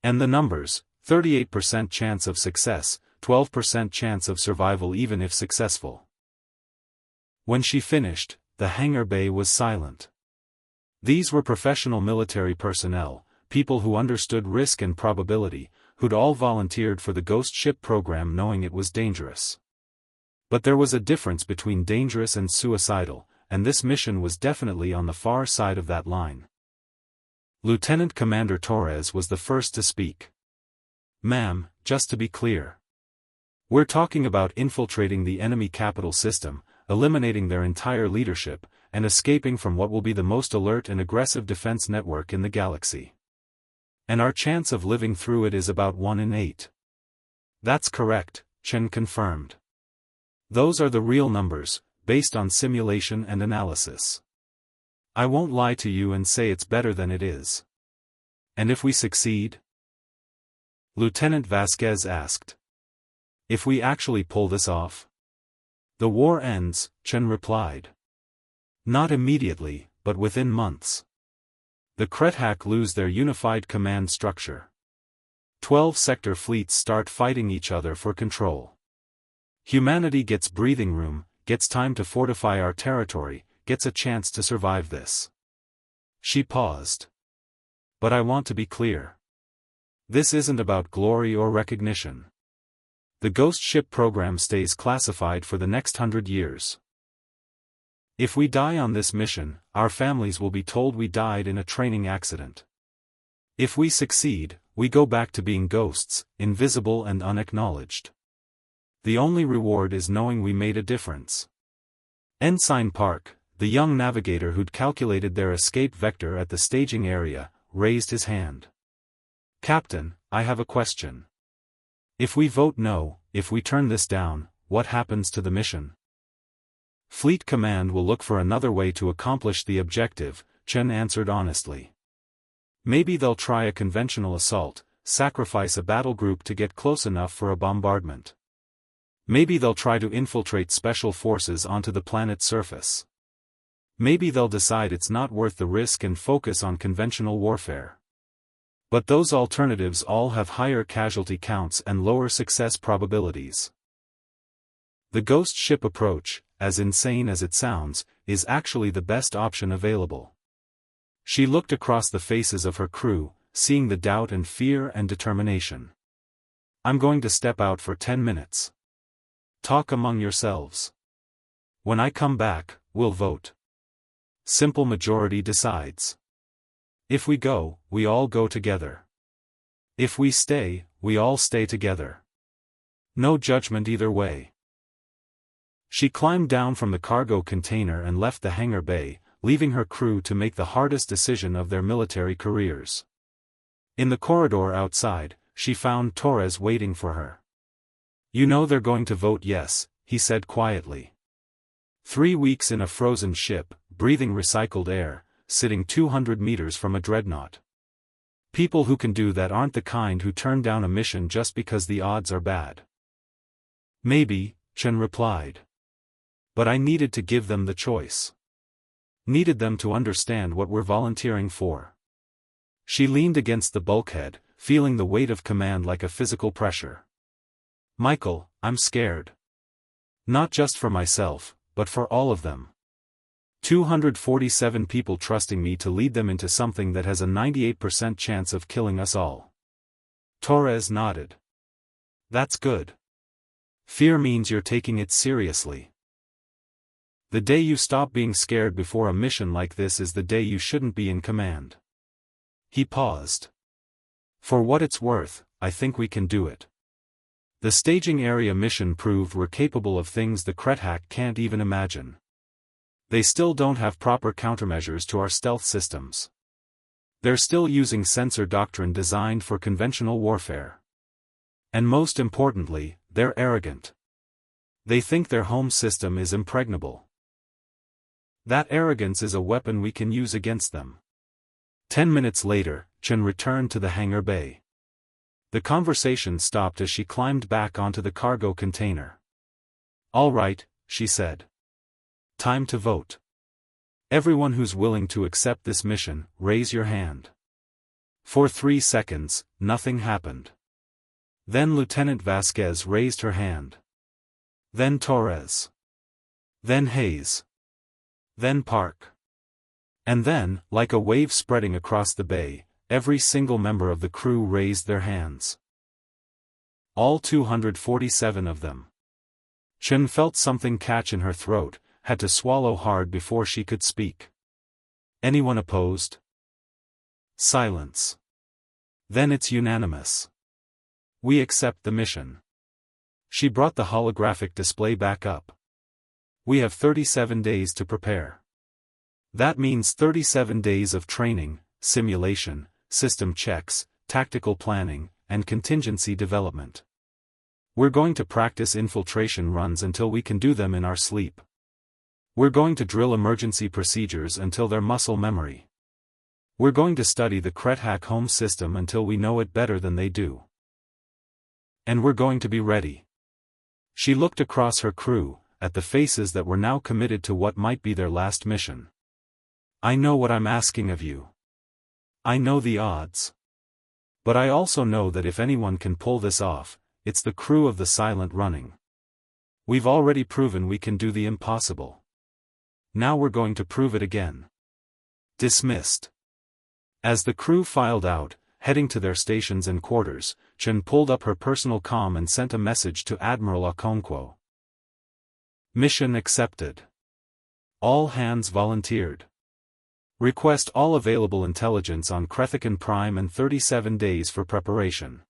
And the numbers: 38% chance of success, 12% chance of survival even if successful. When she finished, the hangar bay was silent. These were professional military personnel, people who understood risk and probability, who'd all volunteered for the Ghost Ship program knowing it was dangerous. But there was a difference between dangerous and suicidal, and this mission was definitely on the far side of that line. Lieutenant Commander Torres was the first to speak. "Ma'am, just to be clear. We're talking about infiltrating the enemy capital system, eliminating their entire leadership, and escaping from what will be the most alert and aggressive defense network in the galaxy. And our chance of living through it is about 1 in 8. That's correct," Chen confirmed. "Those are the real numbers, based on simulation and analysis. I won't lie to you and say it's better than it is." "And if we succeed?" Lieutenant Vasquez asked. "If we actually pull this off?" "The war ends," Chen replied. "Not immediately, but within months. The Krethak lose their unified command structure. 12 sector fleets start fighting each other for control. Humanity gets breathing room, gets time to fortify our territory, gets a chance to survive this." She paused. "But I want to be clear. This isn't about glory or recognition. The Ghost Ship program stays classified for the next 100 years. If we die on this mission, our families will be told we died in a training accident. If we succeed, we go back to being ghosts, invisible and unacknowledged. The only reward is knowing we made a difference." Ensign Park, the young navigator who'd calculated their escape vector at the staging area, raised his hand. "Captain, I have a question. If we vote no, if we turn this down, what happens to the mission?" "Fleet Command will look for another way to accomplish the objective," Chen answered honestly. "Maybe they'll try a conventional assault, sacrifice a battle group to get close enough for a bombardment. Maybe they'll try to infiltrate special forces onto the planet's surface. Maybe they'll decide it's not worth the risk and focus on conventional warfare. But those alternatives all have higher casualty counts and lower success probabilities. The Ghost Ship approach, as insane as it sounds, is actually the best option available." She looked across the faces of her crew, seeing the doubt and fear and determination. "I'm going to step out for 10 minutes. Talk among yourselves. When I come back, we'll vote. Simple majority decides. If we go, we all go together. If we stay, we all stay together. No judgment either way." She climbed down from the cargo container and left the hangar bay, leaving her crew to make the hardest decision of their military careers. In the corridor outside, she found Torres waiting for her. "You know they're going to vote yes," he said quietly. 3 weeks in a frozen ship, breathing recycled air, sitting 200 meters from a dreadnought. People who can do that aren't the kind who turn down a mission just because the odds are bad. "Maybe," Chen replied. "But I needed to give them the choice. Needed them to understand what we're volunteering for." She leaned against the bulkhead, feeling the weight of command like a physical pressure. "Michael, I'm scared. Not just for myself, but for all of them. 247 people trusting me to lead them into something that has a 98% chance of killing us all." Torres nodded. "That's good. Fear means you're taking it seriously. The day you stop being scared before a mission like this is the day you shouldn't be in command." He paused. "For what it's worth, I think we can do it. The staging area mission proved we're capable of things the Krethak can't even imagine. They still don't have proper countermeasures to our stealth systems. They're still using sensor doctrine designed for conventional warfare. And most importantly, they're arrogant. They think their home system is impregnable. That arrogance is a weapon we can use against them. 10 minutes later, Chen returned to the hangar bay. The conversation stopped as she climbed back onto the cargo container. "All right," she said. "Time to vote. Everyone who's willing to accept this mission, raise your hand." For 3 seconds, nothing happened. Then Lieutenant Vasquez raised her hand. Then Torres. Then Hayes. Then Park. And then, like a wave spreading across the bay, every single member of the crew raised their hands. All 247 of them. Chen felt something catch in her throat, had to swallow hard before she could speak. "Anyone opposed?" Silence. "Then it's unanimous. We accept the mission." She brought the holographic display back up. "We have 37 days to prepare. That means 37 days of training, simulation, system checks, tactical planning, and contingency development. We're going to practice infiltration runs until we can do them in our sleep. We're going to drill emergency procedures until they're muscle memory. We're going to study the Krethack home system until we know it better than they do. And we're going to be ready." She looked across her crew, at the faces that were now committed to what might be their last mission. "I know what I'm asking of you. I know the odds. But I also know that if anyone can pull this off, it's the crew of the Silent Running. We've already proven we can do the impossible. Now we're going to prove it again." Dismissed. As the crew filed out, heading to their stations and quarters, Chen pulled up her personal comm and sent a message to Admiral Okonkwo. "Mission accepted. All hands volunteered. Request all available intelligence on Krethakan Prime and 37 days for preparation."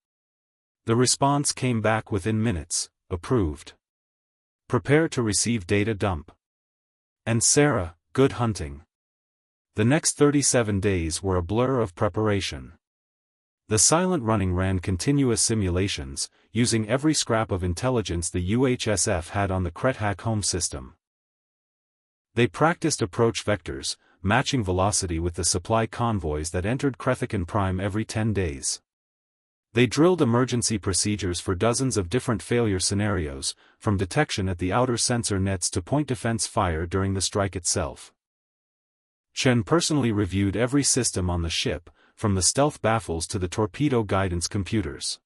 The response came back within minutes: "Approved. Prepare to receive data dump." And Sarah, good hunting. The next 37 days were a blur of preparation. The Silent Running ran continuous simulations, using every scrap of intelligence the UHSF had on the Krethack home system. They practiced approach vectors, matching velocity with the supply convoys that entered Krethakan Prime every 10 days. They drilled emergency procedures for dozens of different failure scenarios, from detection at the outer sensor nets to point defense fire during the strike itself. Chen personally reviewed every system on the ship, from the stealth baffles to the torpedo guidance computers.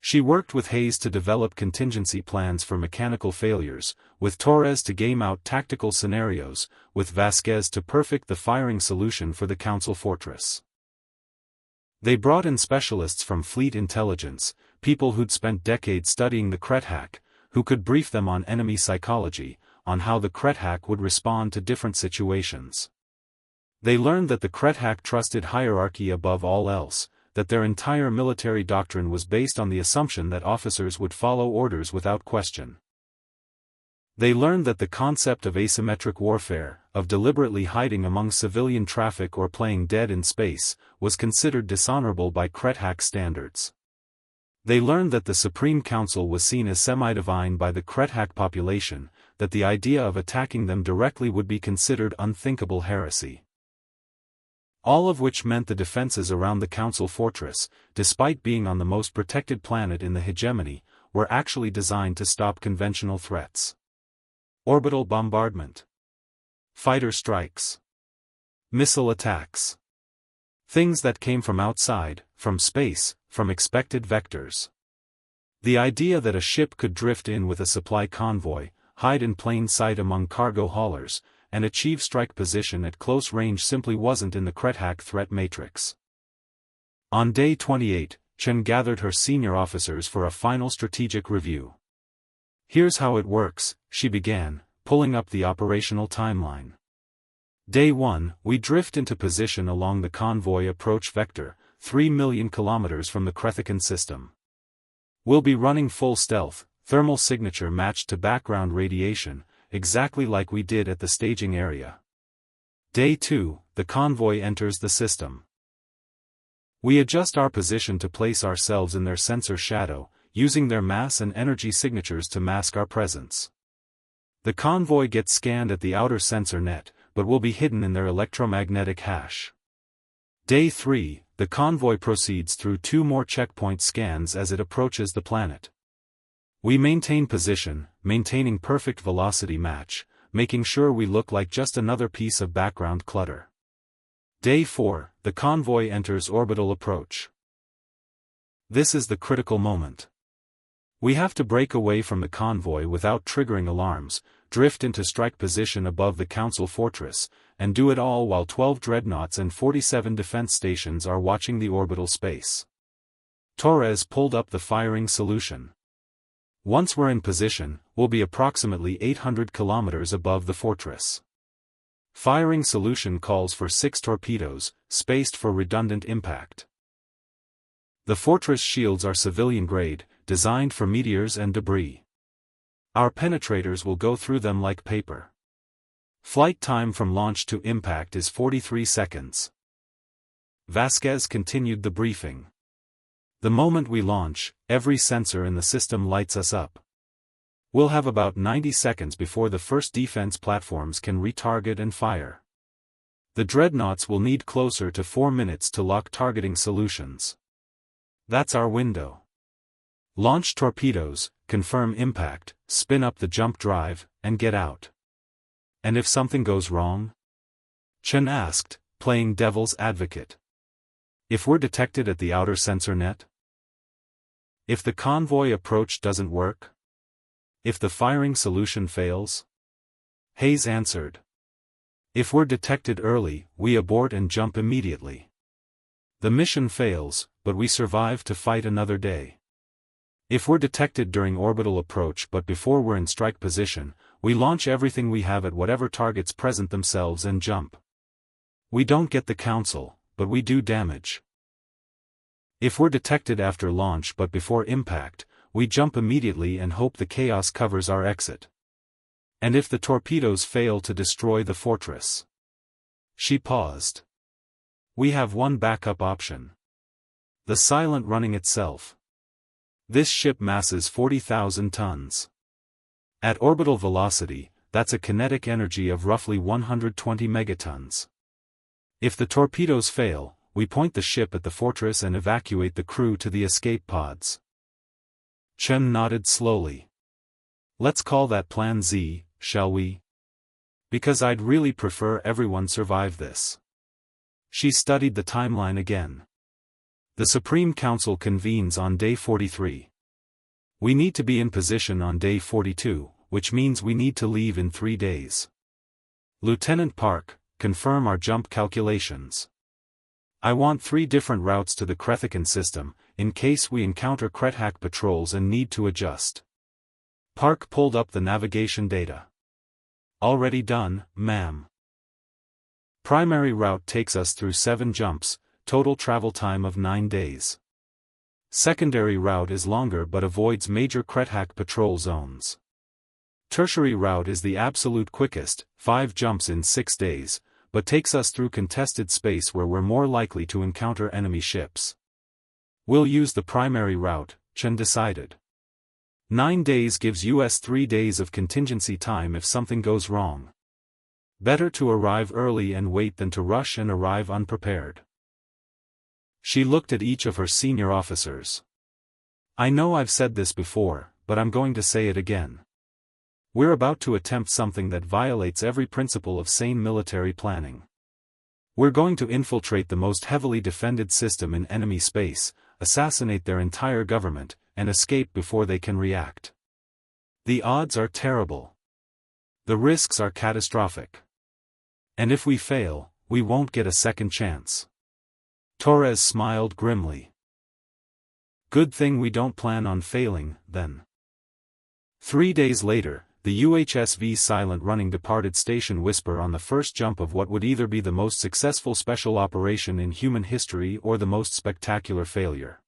She worked with Hayes to develop contingency plans for mechanical failures, with Torres to game out tactical scenarios, with Vasquez to perfect the firing solution for the Council Fortress. They brought in specialists from Fleet Intelligence, people who'd spent decades studying the Krethack, who could brief them on enemy psychology, on how the Krethack would respond to different situations. They learned that the Krethack trusted hierarchy above all else, that their entire military doctrine was based on the assumption that officers would follow orders without question. They learned that the concept of asymmetric warfare, of deliberately hiding among civilian traffic or playing dead in space, was considered dishonorable by Krethack standards. They learned that the Supreme Council was seen as semi-divine by the Krethack population, that the idea of attacking them directly would be considered unthinkable heresy. All of which meant the defenses around the Council Fortress, despite being on the most protected planet in the hegemony, were actually designed to stop conventional threats. Orbital bombardment. Fighter strikes. Missile attacks. Things that came from outside, from space, from expected vectors. The idea that a ship could drift in with a supply convoy, hide in plain sight among cargo haulers, and achieve strike position at close range simply wasn't in the Krethack threat matrix. On day 28, Chen gathered her senior officers for a final strategic review. "Here's how it works," she began, pulling up the operational timeline. Day 1, we drift into position along the convoy approach vector, 3 million kilometers from the Krethakan system. We'll be running full stealth, thermal signature matched to background radiation, exactly like we did at the staging area. Day 2, the convoy enters the system. We adjust our position to place ourselves in their sensor shadow, using their mass and energy signatures to mask our presence. The convoy gets scanned at the outer sensor net, but will be hidden in their electromagnetic hash. Day 3, the convoy proceeds through 2 more checkpoint scans as it approaches the planet. We maintain position, maintaining perfect velocity match, making sure we look like just another piece of background clutter. Day 4, the convoy enters orbital approach. This is the critical moment. We have to break away from the convoy without triggering alarms, drift into strike position above the Council Fortress, and do it all while 12 dreadnoughts and 47 defense stations are watching the orbital space. Torres pulled up the firing solution. Once we're in position, we'll be approximately 800 kilometers above the fortress. Firing solution calls for 6 torpedoes, spaced for redundant impact. The fortress shields are civilian-grade, designed for meteors and debris. Our penetrators will go through them like paper. Flight time from launch to impact is 43 seconds. Vasquez continued the briefing. The moment we launch, every sensor in the system lights us up. We'll have about 90 seconds before the first defense platforms can retarget and fire. The dreadnoughts will need closer to 4 minutes to lock targeting solutions. That's our window. Launch torpedoes, confirm impact, spin up the jump drive, and get out. And if something goes wrong? Chen asked, playing devil's advocate. If we're detected at the outer sensor net? If the convoy approach doesn't work? If the firing solution fails? Hayes answered. If we're detected early, we abort and jump immediately. The mission fails, but we survive to fight another day. If we're detected during orbital approach but before we're in strike position, we launch everything we have at whatever targets present themselves and jump. We don't get the council, but we do damage. If we're detected after launch but before impact, we jump immediately and hope the chaos covers our exit. And if the torpedoes fail to destroy the fortress? She paused. We have one backup option. The silent running itself. This ship masses 40,000 tons. At orbital velocity, that's a kinetic energy of roughly 120 megatons. If the torpedoes fail, we point the ship at the fortress and evacuate the crew to the escape pods. Chen nodded slowly. Let's call that Plan Z, shall we? Because I'd really prefer everyone survive this. She studied the timeline again. The Supreme Council convenes on day 43. We need to be in position on day 42, which means we need to leave in 3 days. Lieutenant Park, confirm our jump calculations. I want 3 different routes to the Krethikan system, in case we encounter Krethak patrols and need to adjust. Park pulled up the navigation data. Already done, ma'am. Primary route takes us through 7 jumps, total travel time of 9 days. Secondary route is longer but avoids major Krethak patrol zones. Tertiary route is the absolute quickest, 5 jumps in 6 days, but takes us through contested space where we're more likely to encounter enemy ships. We'll use the primary route, Chen decided. 9 days gives us 3 days of contingency time if something goes wrong. Better to arrive early and wait than to rush and arrive unprepared. She looked at each of her senior officers. I know I've said this before, but I'm going to say it again. We're about to attempt something that violates every principle of sane military planning. We're going to infiltrate the most heavily defended system in enemy space, assassinate their entire government, and escape before they can react. The odds are terrible. The risks are catastrophic. And if we fail, we won't get a second chance. Torres smiled grimly. Good thing we don't plan on failing, then. 3 days later, the UHSV silent running departed Station Whisper on the first jump of what would either be the most successful special operation in human history or the most spectacular failure.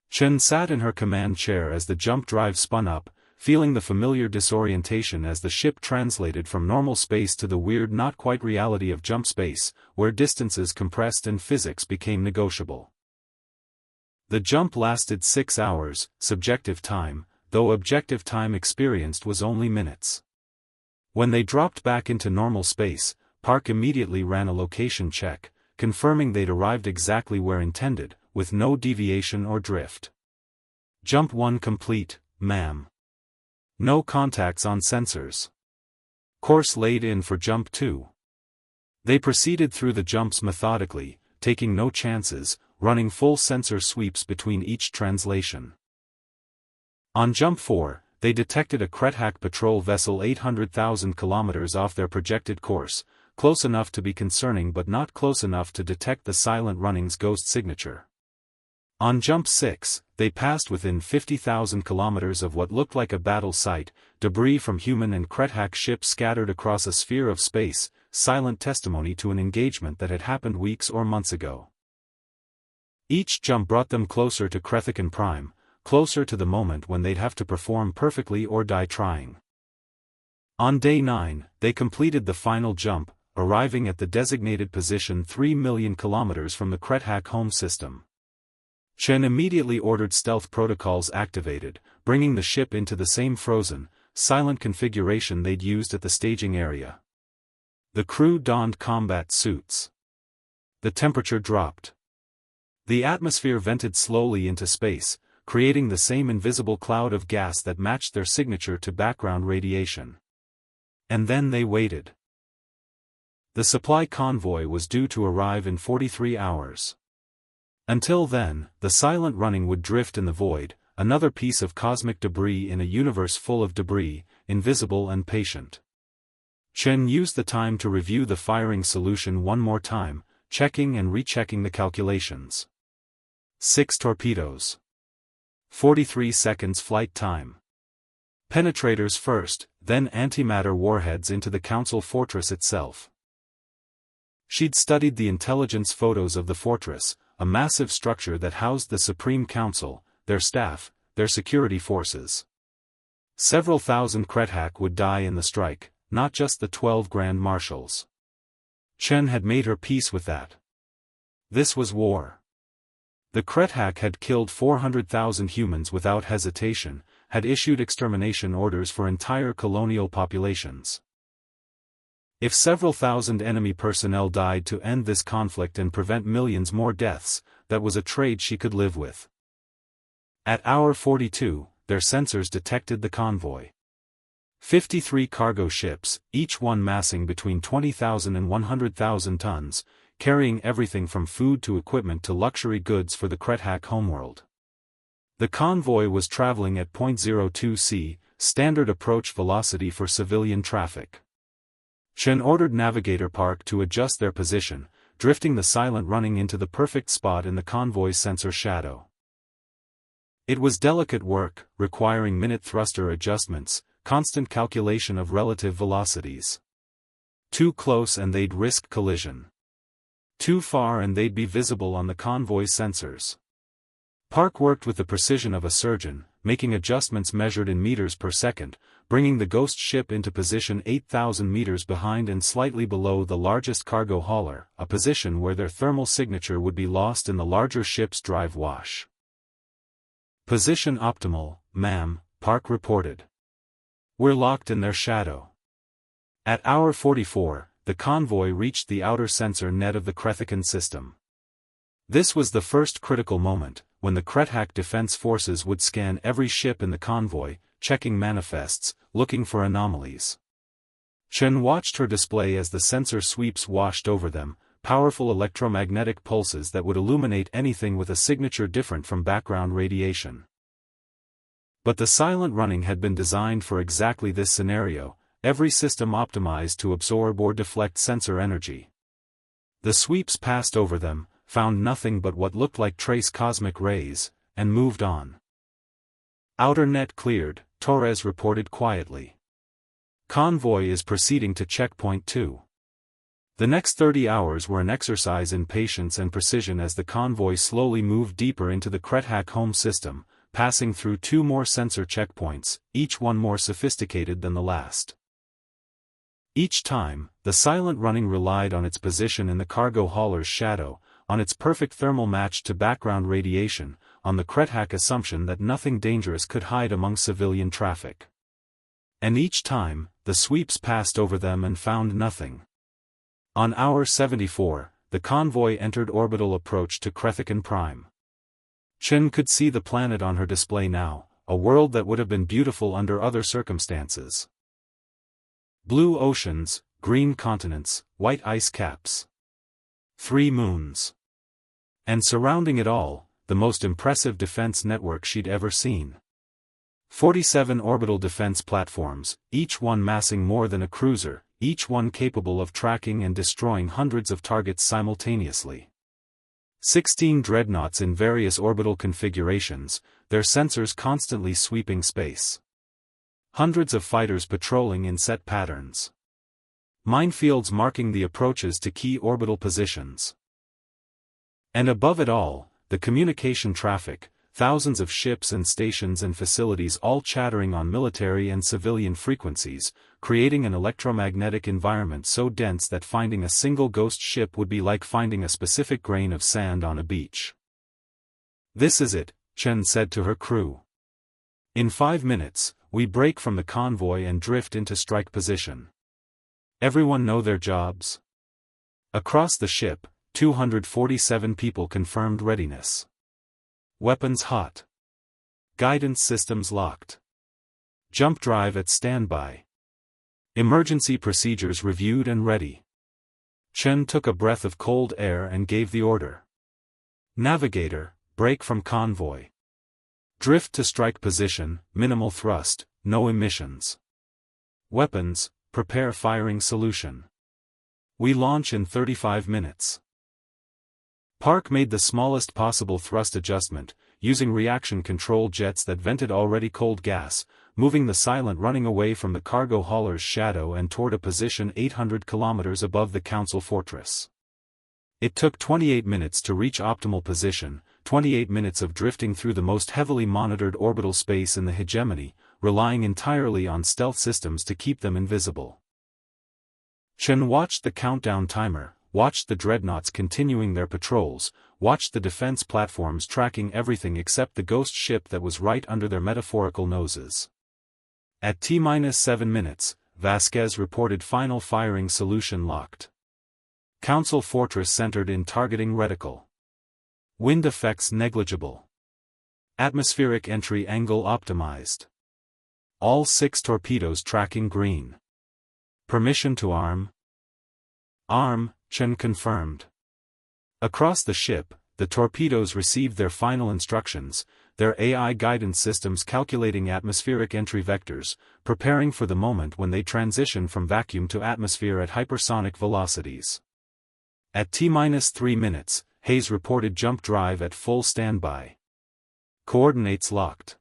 Chen sat in her command chair as the jump drive spun up, feeling the familiar disorientation as the ship translated from normal space to the weird not quite reality of jump space, where distances compressed and physics became negotiable. The jump lasted 6 hours, subjective time, though objective time experienced was only minutes. When they dropped back into normal space, Park immediately ran a location check, confirming they'd arrived exactly where intended, with no deviation or drift. Jump 1 complete, ma'am. No contacts on sensors. Course laid in for Jump 2. They proceeded through the jumps methodically, taking no chances, running full sensor sweeps between each translation. On Jump 4, they detected a Krethak patrol vessel 800,000 kilometers off their projected course, close enough to be concerning but not close enough to detect the silent running's ghost signature. On Jump 6, they passed within 50,000 kilometers of what looked like a battle site, debris from human and Krethak ships scattered across a sphere of space, silent testimony to an engagement that had happened weeks or months ago. Each jump brought them closer to Krethakan Prime, closer to the moment when they'd have to perform perfectly or die trying. On Day 9, they completed the final jump, arriving at the designated position 3 million kilometers from the Krethak home system. Chen immediately ordered stealth protocols activated, bringing the ship into the same frozen, silent configuration they'd used at the staging area. The crew donned combat suits. The temperature dropped. The atmosphere vented slowly into space, creating the same invisible cloud of gas that matched their signature to background radiation. And then they waited. The supply convoy was due to arrive in 43 hours. Until then, the silent running would drift in the void, another piece of cosmic debris in a universe full of debris, invisible and patient. Chen used the time to review the firing solution one more time, checking and rechecking the calculations. 6 torpedoes. 43 seconds flight time. Penetrators first, then antimatter warheads into the Council Fortress itself. She'd studied the intelligence photos of the fortress, a massive structure that housed the Supreme Council, their staff, their security forces. Several thousand Krethak would die in the strike, not just the 12 Grand Marshals. Chen had made her peace with that. This was war. The Krethak had killed 400,000 humans without hesitation, had issued extermination orders for entire colonial populations. If several thousand enemy personnel died to end this conflict and prevent millions more deaths, that was a trade she could live with. At hour 42, their sensors detected the convoy. 53 cargo ships, each one massing between 20,000 and 100,000 tons, carrying everything from food to equipment to luxury goods for the Krethak homeworld. The convoy was traveling at 0.02 c, standard approach velocity for civilian traffic. Chen ordered Navigator Park to adjust their position, drifting the silent running into the perfect spot in the convoy's sensor shadow. It was delicate work, requiring minute thruster adjustments, constant calculation of relative velocities. Too close and they'd risk collision. Too far and they'd be visible on the convoy's sensors. Park worked with the precision of a surgeon, making adjustments measured in meters per second, bringing the ghost ship into position 8,000 meters behind and slightly below the largest cargo hauler, a position where their thermal signature would be lost in the larger ship's drive wash. Position optimal, ma'am, Park reported. We're locked in their shadow. At hour 44, the convoy reached the outer sensor net of the Krethakan system. This was the first critical moment, when the Krethak defense forces would scan every ship in the convoy, checking manifests, looking for anomalies. Chen watched her display as the sensor sweeps washed over them, powerful electromagnetic pulses that would illuminate anything with a signature different from background radiation. But the silent running had been designed for exactly this scenario, every system optimized to absorb or deflect sensor energy. The sweeps passed over them, found nothing but what looked like trace cosmic rays, and moved on. Outer net cleared, Torres reported quietly. Convoy is proceeding to checkpoint 2. The next 30 hours were an exercise in patience and precision as the convoy slowly moved deeper into the Krethak home system, passing through 2 more sensor checkpoints, each one more sophisticated than the last. Each time, the silent running relied on its position in the cargo hauler's shadow, on its perfect thermal match to background radiation, on the Krethak assumption that nothing dangerous could hide among civilian traffic. And each time, the sweeps passed over them and found nothing. On hour 74, the convoy entered orbital approach to Krethakan Prime. Chen could see the planet on her display now, a world that would have been beautiful under other circumstances. Blue oceans, green continents, white ice caps. 3 moons. And surrounding it all, the most impressive defense network she'd ever seen. 47 orbital defense platforms, each one massing more than a cruiser, each one capable of tracking and destroying hundreds of targets simultaneously. 16 dreadnoughts in various orbital configurations, their sensors constantly sweeping space. Hundreds of fighters patrolling in set patterns. Minefields marking the approaches to key orbital positions. And above it all, the communication traffic, thousands of ships and stations and facilities all chattering on military and civilian frequencies, creating an electromagnetic environment so dense that finding a single ghost ship would be like finding a specific grain of sand on a beach. "This is it," Chen said to her crew. "In 5 minutes, we break from the convoy and drift into strike position. Everyone know their jobs?" Across the ship, 247 people confirmed readiness. Weapons hot. Guidance systems locked. Jump drive at standby. Emergency procedures reviewed and ready. Chen took a breath of cold air and gave the order. "Navigator, break from convoy. Drift to strike position, minimal thrust, no emissions. Weapons, prepare firing solution. We launch in 35 minutes. Park made the smallest possible thrust adjustment, using reaction control jets that vented already cold gas, moving the Silent running away from the cargo hauler's shadow and toward a position 800 kilometers above the Council Fortress. It took 28 minutes to reach optimal position, 28 minutes of drifting through the most heavily monitored orbital space in the hegemony, relying entirely on stealth systems to keep them invisible. Chen watched the countdown timer, watched the dreadnoughts continuing their patrols, watched the defense platforms tracking everything except the ghost ship that was right under their metaphorical noses. At T-7 minutes, Vasquez reported final firing solution locked. Council Fortress centered in targeting reticle. Wind effects negligible. Atmospheric entry angle optimized. All 6 torpedoes tracking green. Permission to arm? Arm, Chen confirmed. Across the ship, the torpedoes received their final instructions, their AI guidance systems calculating atmospheric entry vectors, preparing for the moment when they transition from vacuum to atmosphere at hypersonic velocities. At T-3 minutes, Hayes reported jump drive at full standby. Coordinates locked.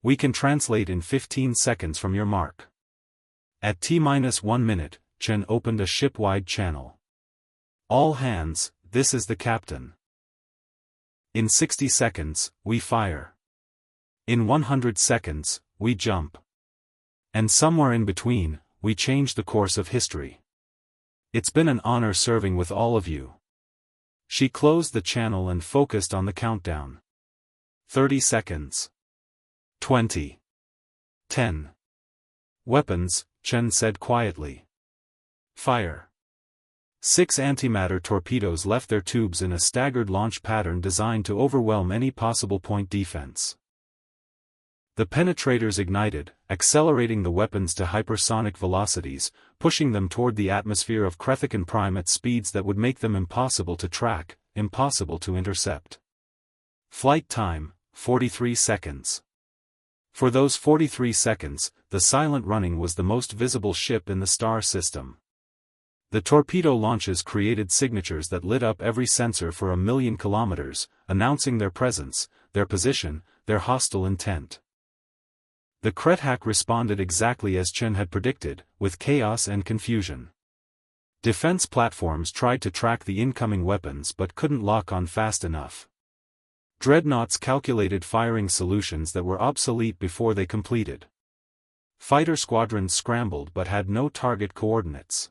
We can translate in 15 seconds from your mark. At T-1 minute, Chen opened a ship-wide channel. All hands, this is the captain. In 60 seconds, we fire. In 100 seconds, we jump. And somewhere in between, we change the course of history. It's been an honor serving with all of you. She closed the channel and focused on the countdown. 30 seconds. 20. 10. Weapons, Chen said quietly. Fire. 6 antimatter torpedoes left their tubes in a staggered launch pattern designed to overwhelm any possible point defense. The penetrators ignited, accelerating the weapons to hypersonic velocities, pushing them toward the atmosphere of Krethakan Prime at speeds that would make them impossible to track, impossible to intercept. Flight time, 43 seconds. For those 43 seconds, the Silent running was the most visible ship in the star system. The torpedo launches created signatures that lit up every sensor for 1,000,000 kilometers, announcing their presence, their position, their hostile intent. The Krethak responded exactly as Chen had predicted, with chaos and confusion. Defense platforms tried to track the incoming weapons but couldn't lock on fast enough. Dreadnoughts calculated firing solutions that were obsolete before they completed. Fighter squadrons scrambled but had no target coordinates.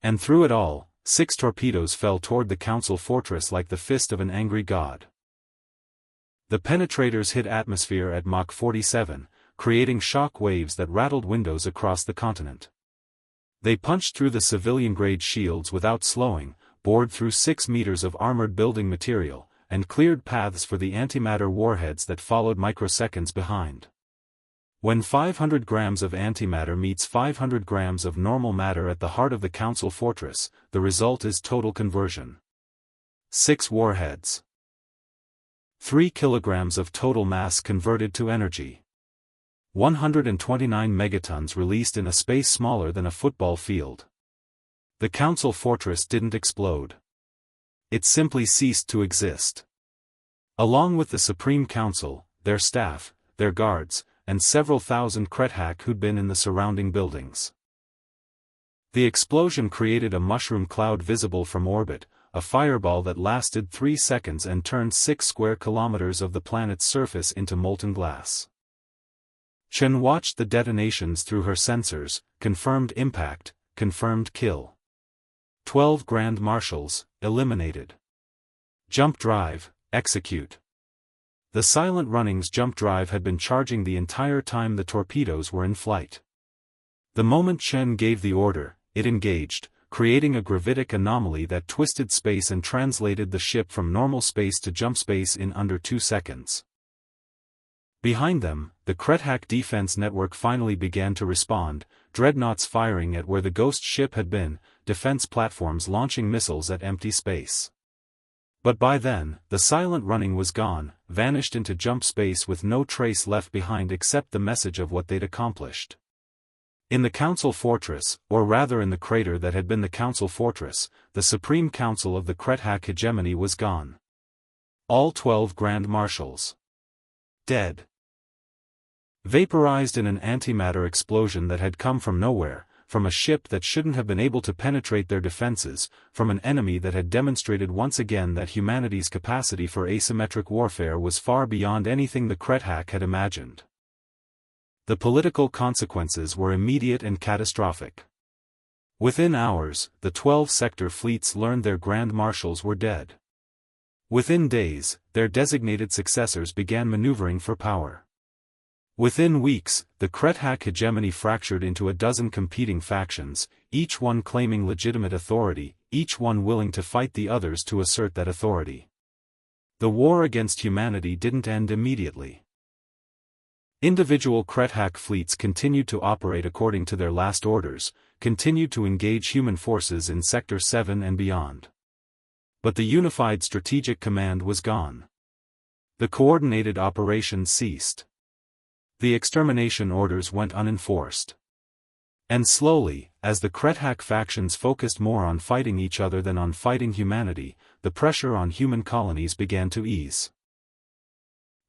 And through it all, 6 torpedoes fell toward the Council Fortress like the fist of an angry god. The penetrators hit atmosphere at Mach 47, creating shock waves that rattled windows across the continent. They punched through the civilian-grade shields without slowing, bored through 6 meters of armored building material, and cleared paths for the antimatter warheads that followed microseconds behind. When 500 grams of antimatter meets 500 grams of normal matter at the heart of the Council Fortress, the result is total conversion. 6 warheads. 3 kilograms of total mass converted to energy. 129 megatons released in a space smaller than a football field. The Council Fortress didn't explode. It simply ceased to exist. Along with the Supreme Council, their staff, their guards, and several thousand Krethak who'd been in the surrounding buildings. The explosion created a mushroom cloud visible from orbit, a fireball that lasted 3 seconds and turned 6 square kilometers of the planet's surface into molten glass. Chen watched the detonations through her sensors, confirmed impact, confirmed kill. 12 Grand Marshals, eliminated. Jump drive, execute. The silent running's jump drive had been charging the entire time the torpedoes were in flight. The moment Chen gave the order, it engaged, creating a gravitic anomaly that twisted space and translated the ship from normal space to jump space in under 2 seconds. Behind them, the Krethak defense network finally began to respond, dreadnoughts firing at where the ghost ship had been, defense platforms launching missiles at empty space. But by then, the silent running was gone, vanished into jump space with no trace left behind except the message of what they'd accomplished. In the Council Fortress, or rather in the crater that had been the Council Fortress, the Supreme Council of the Krethak hegemony was gone. All 12 Grand Marshals. Dead. Vaporized in an antimatter explosion that had come from nowhere, from a ship that shouldn't have been able to penetrate their defenses, from an enemy that had demonstrated once again that humanity's capacity for asymmetric warfare was far beyond anything the Krethak had imagined. The political consequences were immediate and catastrophic. Within hours, the 12 sector fleets learned their Grand Marshals were dead. Within days, their designated successors began maneuvering for power. Within weeks, the Krethak hegemony fractured into a dozen competing factions, each one claiming legitimate authority, each one willing to fight the others to assert that authority. The war against humanity didn't end immediately. Individual Krethak fleets continued to operate according to their last orders, continued to engage human forces in Sector 7 and beyond. But the unified strategic command was gone. The coordinated operations ceased. The extermination orders went unenforced. And slowly, as the Krethak factions focused more on fighting each other than on fighting humanity, the pressure on human colonies began to ease.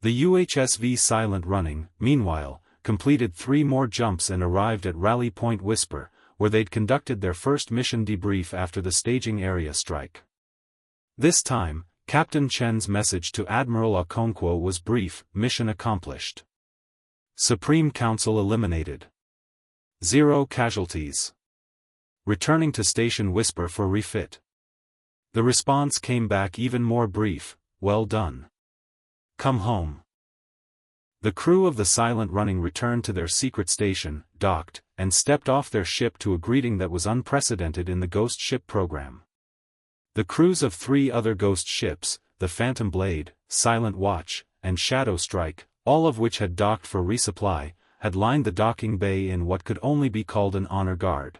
The UHSV Silent Running, meanwhile, completed 3 more jumps and arrived at Rally Point Whisper, where they'd conducted their first mission debrief after the staging area strike. This time, Captain Chen's message to Admiral Okonkwo was brief: mission accomplished. Supreme Council eliminated. 0 casualties. Returning to Station Whisper for refit. The response came back even more brief: well done. Come home. The crew of the Silent Running returned to their secret station, docked, and stepped off their ship to a greeting that was unprecedented in the Ghost Ship program. The crews of 3 other Ghost ships, the Phantom Blade, Silent Watch, and Shadow Strike, all of which had docked for resupply, had lined the docking bay in what could only be called an honor guard.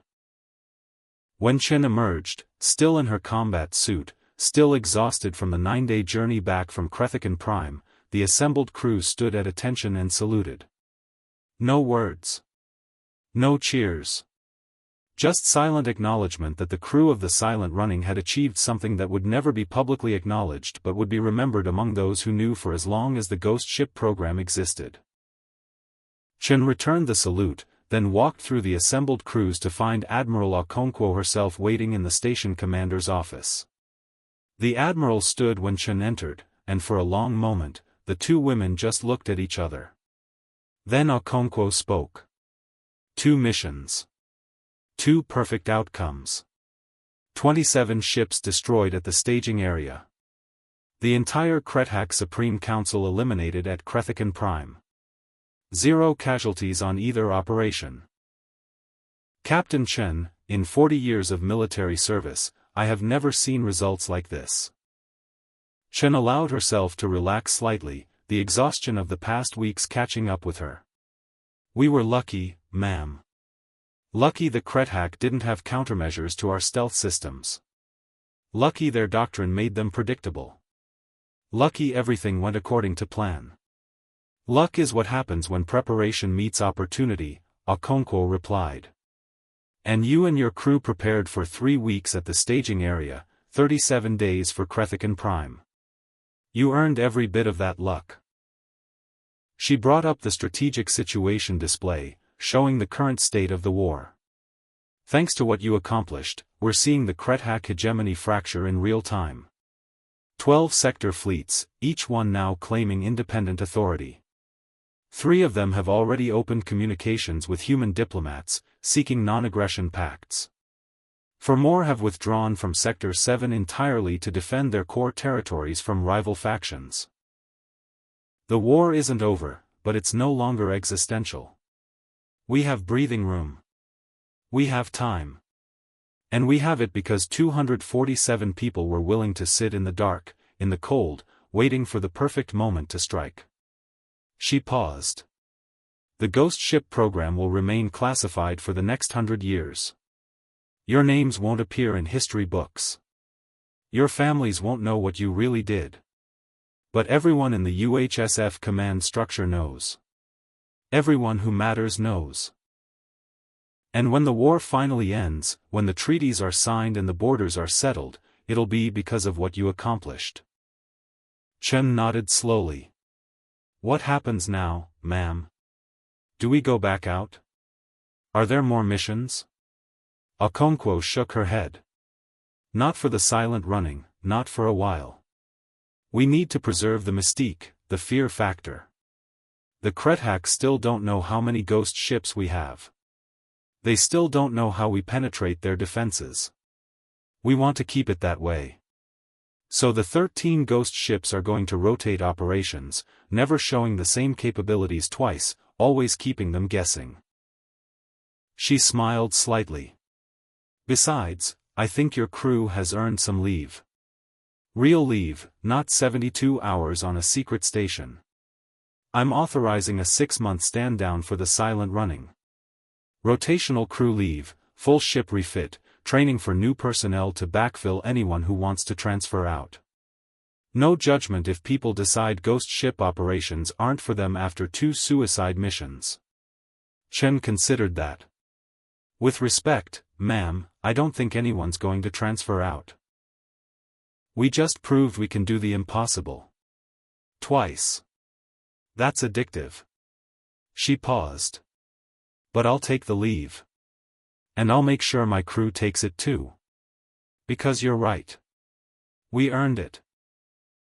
When Chen emerged, still in her combat suit, still exhausted from the 9-day journey back from Krethikan Prime, the assembled crew stood at attention and saluted. No words. No cheers. Just silent acknowledgement that the crew of the Silent Running had achieved something that would never be publicly acknowledged but would be remembered among those who knew for as long as the Ghost Ship program existed. Chen returned the salute, then walked through the assembled crews to find Admiral Okonkwo herself waiting in the station commander's office. The Admiral stood when Chen entered, and for a long moment, the 2 women just looked at each other. Then Okonkwo spoke. 2 missions. 2 perfect outcomes. 27 ships destroyed at the staging area. The entire Krethak Supreme Council eliminated at Krethikan Prime. 0 casualties on either operation. Captain Chen, in 40 years of military service, I have never seen results like this. Chen allowed herself to relax slightly, the exhaustion of the past weeks catching up with her. We were lucky, ma'am. Lucky the Krethak didn't have countermeasures to our stealth systems. Lucky their doctrine made them predictable. Lucky everything went according to plan. Luck is what happens when preparation meets opportunity, Okonkwo replied. And you and your crew prepared for 3 weeks at the staging area, 37 days for Krethikan Prime. You earned every bit of that luck. She brought up the strategic situation display, showing the current state of the war. Thanks to what you accomplished, we're seeing the Krethak hegemony fracture in real time. 12 sector fleets, each one now claiming independent authority. 3 of them have already opened communications with human diplomats, seeking non-aggression pacts. 4 more have withdrawn from Sector 7 entirely to defend their core territories from rival factions. The war isn't over, but it's no longer existential. We have breathing room. We have time. And we have it because 247 people were willing to sit in the dark, in the cold, waiting for the perfect moment to strike. She paused. The ghost ship program will remain classified for the next 100 years. Your names won't appear in history books. Your families won't know what you really did. But everyone in the UHSF command structure knows. Everyone who matters knows. And when the war finally ends, when the treaties are signed and the borders are settled, it'll be because of what you accomplished. Chen nodded slowly. What happens now, ma'am? Do we go back out? Are there more missions? Okonkwo shook her head. Not for the silent running, not for a while. We need to preserve the mystique, the fear factor. The Krethak still don't know how many ghost ships we have. They still don't know how we penetrate their defenses. We want to keep it that way. So the 13 ghost ships are going to rotate operations, never showing the same capabilities twice, always keeping them guessing. She smiled slightly. Besides, I think your crew has earned some leave. Real leave, not 72 hours on a secret station. I'm authorizing a 6-month stand-down for the silent running. Rotational crew leave, full ship refit, training for new personnel to backfill anyone who wants to transfer out. No judgment if people decide ghost ship operations aren't for them after 2 suicide missions. Chen considered that. With respect, ma'am, I don't think anyone's going to transfer out. We just proved we can do the impossible. Twice. That's addictive. She paused. But I'll take the leave. And I'll make sure my crew takes it too. Because you're right. We earned it.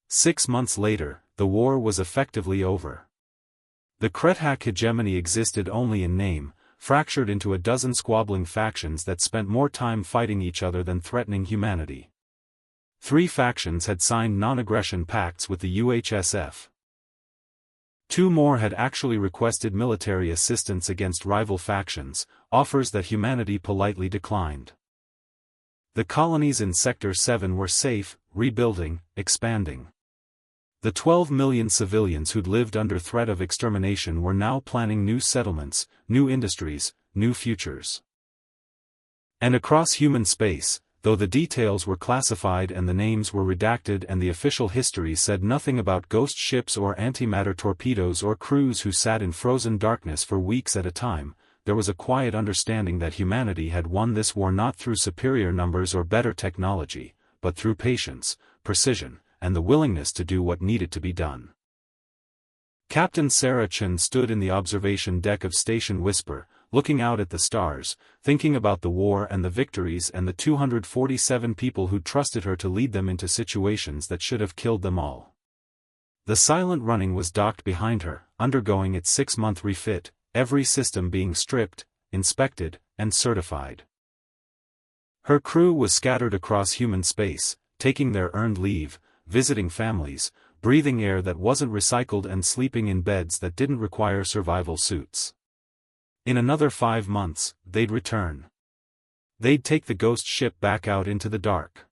6 months later, the war was effectively over. The Krethak hegemony existed only in name, fractured into a dozen squabbling factions that spent more time fighting each other than threatening humanity. 3 factions had signed non-aggression pacts with the UHSF. 2 more had actually requested military assistance against rival factions, offers that humanity politely declined. The colonies in Sector 7 were safe, rebuilding, expanding. The 12 million civilians who'd lived under threat of extermination were now planning new settlements, new industries, new futures. And across human space, though the details were classified and the names were redacted and the official history said nothing about ghost ships or antimatter torpedoes or crews who sat in frozen darkness for weeks at a time, there was a quiet understanding that humanity had won this war not through superior numbers or better technology, but through patience, precision, and the willingness to do what needed to be done. Captain Sarah Chen stood in the observation deck of Station Whisper, looking out at the stars, thinking about the war and the victories and the 247 people who trusted her to lead them into situations that should have killed them all. The silent running was docked behind her, undergoing its 6-month refit, every system being stripped, inspected, and certified. Her crew was scattered across human space, taking their earned leave, visiting families, breathing air that wasn't recycled and sleeping in beds that didn't require survival suits. In another 5 months, they'd return. They'd take the ghost ship back out into the dark.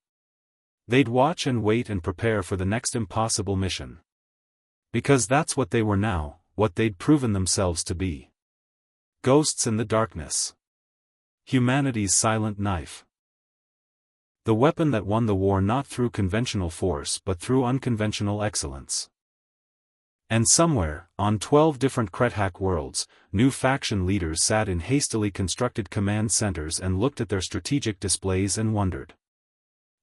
They'd watch and wait and prepare for the next impossible mission. Because that's what they were now, what they'd proven themselves to be. Ghosts in the darkness. Humanity's silent knife. The weapon that won the war not through conventional force but through unconventional excellence. And somewhere, on 12 different Krethak worlds, new faction leaders sat in hastily constructed command centers and looked at their strategic displays and wondered.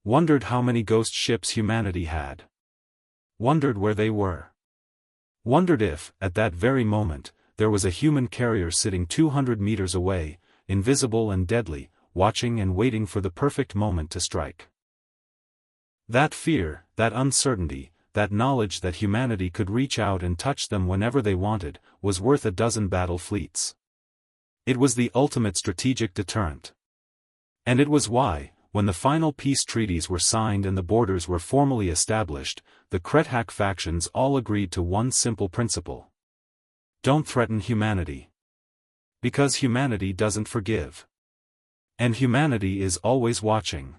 Wondered how many ghost ships humanity had. Wondered where they were. Wondered if, at that very moment, there was a human carrier sitting 200 meters away, invisible and deadly, watching and waiting for the perfect moment to strike. That fear, that uncertainty, that knowledge that humanity could reach out and touch them whenever they wanted, was worth a dozen battle fleets. It was the ultimate strategic deterrent. And it was why, when the final peace treaties were signed and the borders were formally established, the Krethak factions all agreed to one simple principle. Don't threaten humanity. Because humanity doesn't forgive. And humanity is always watching.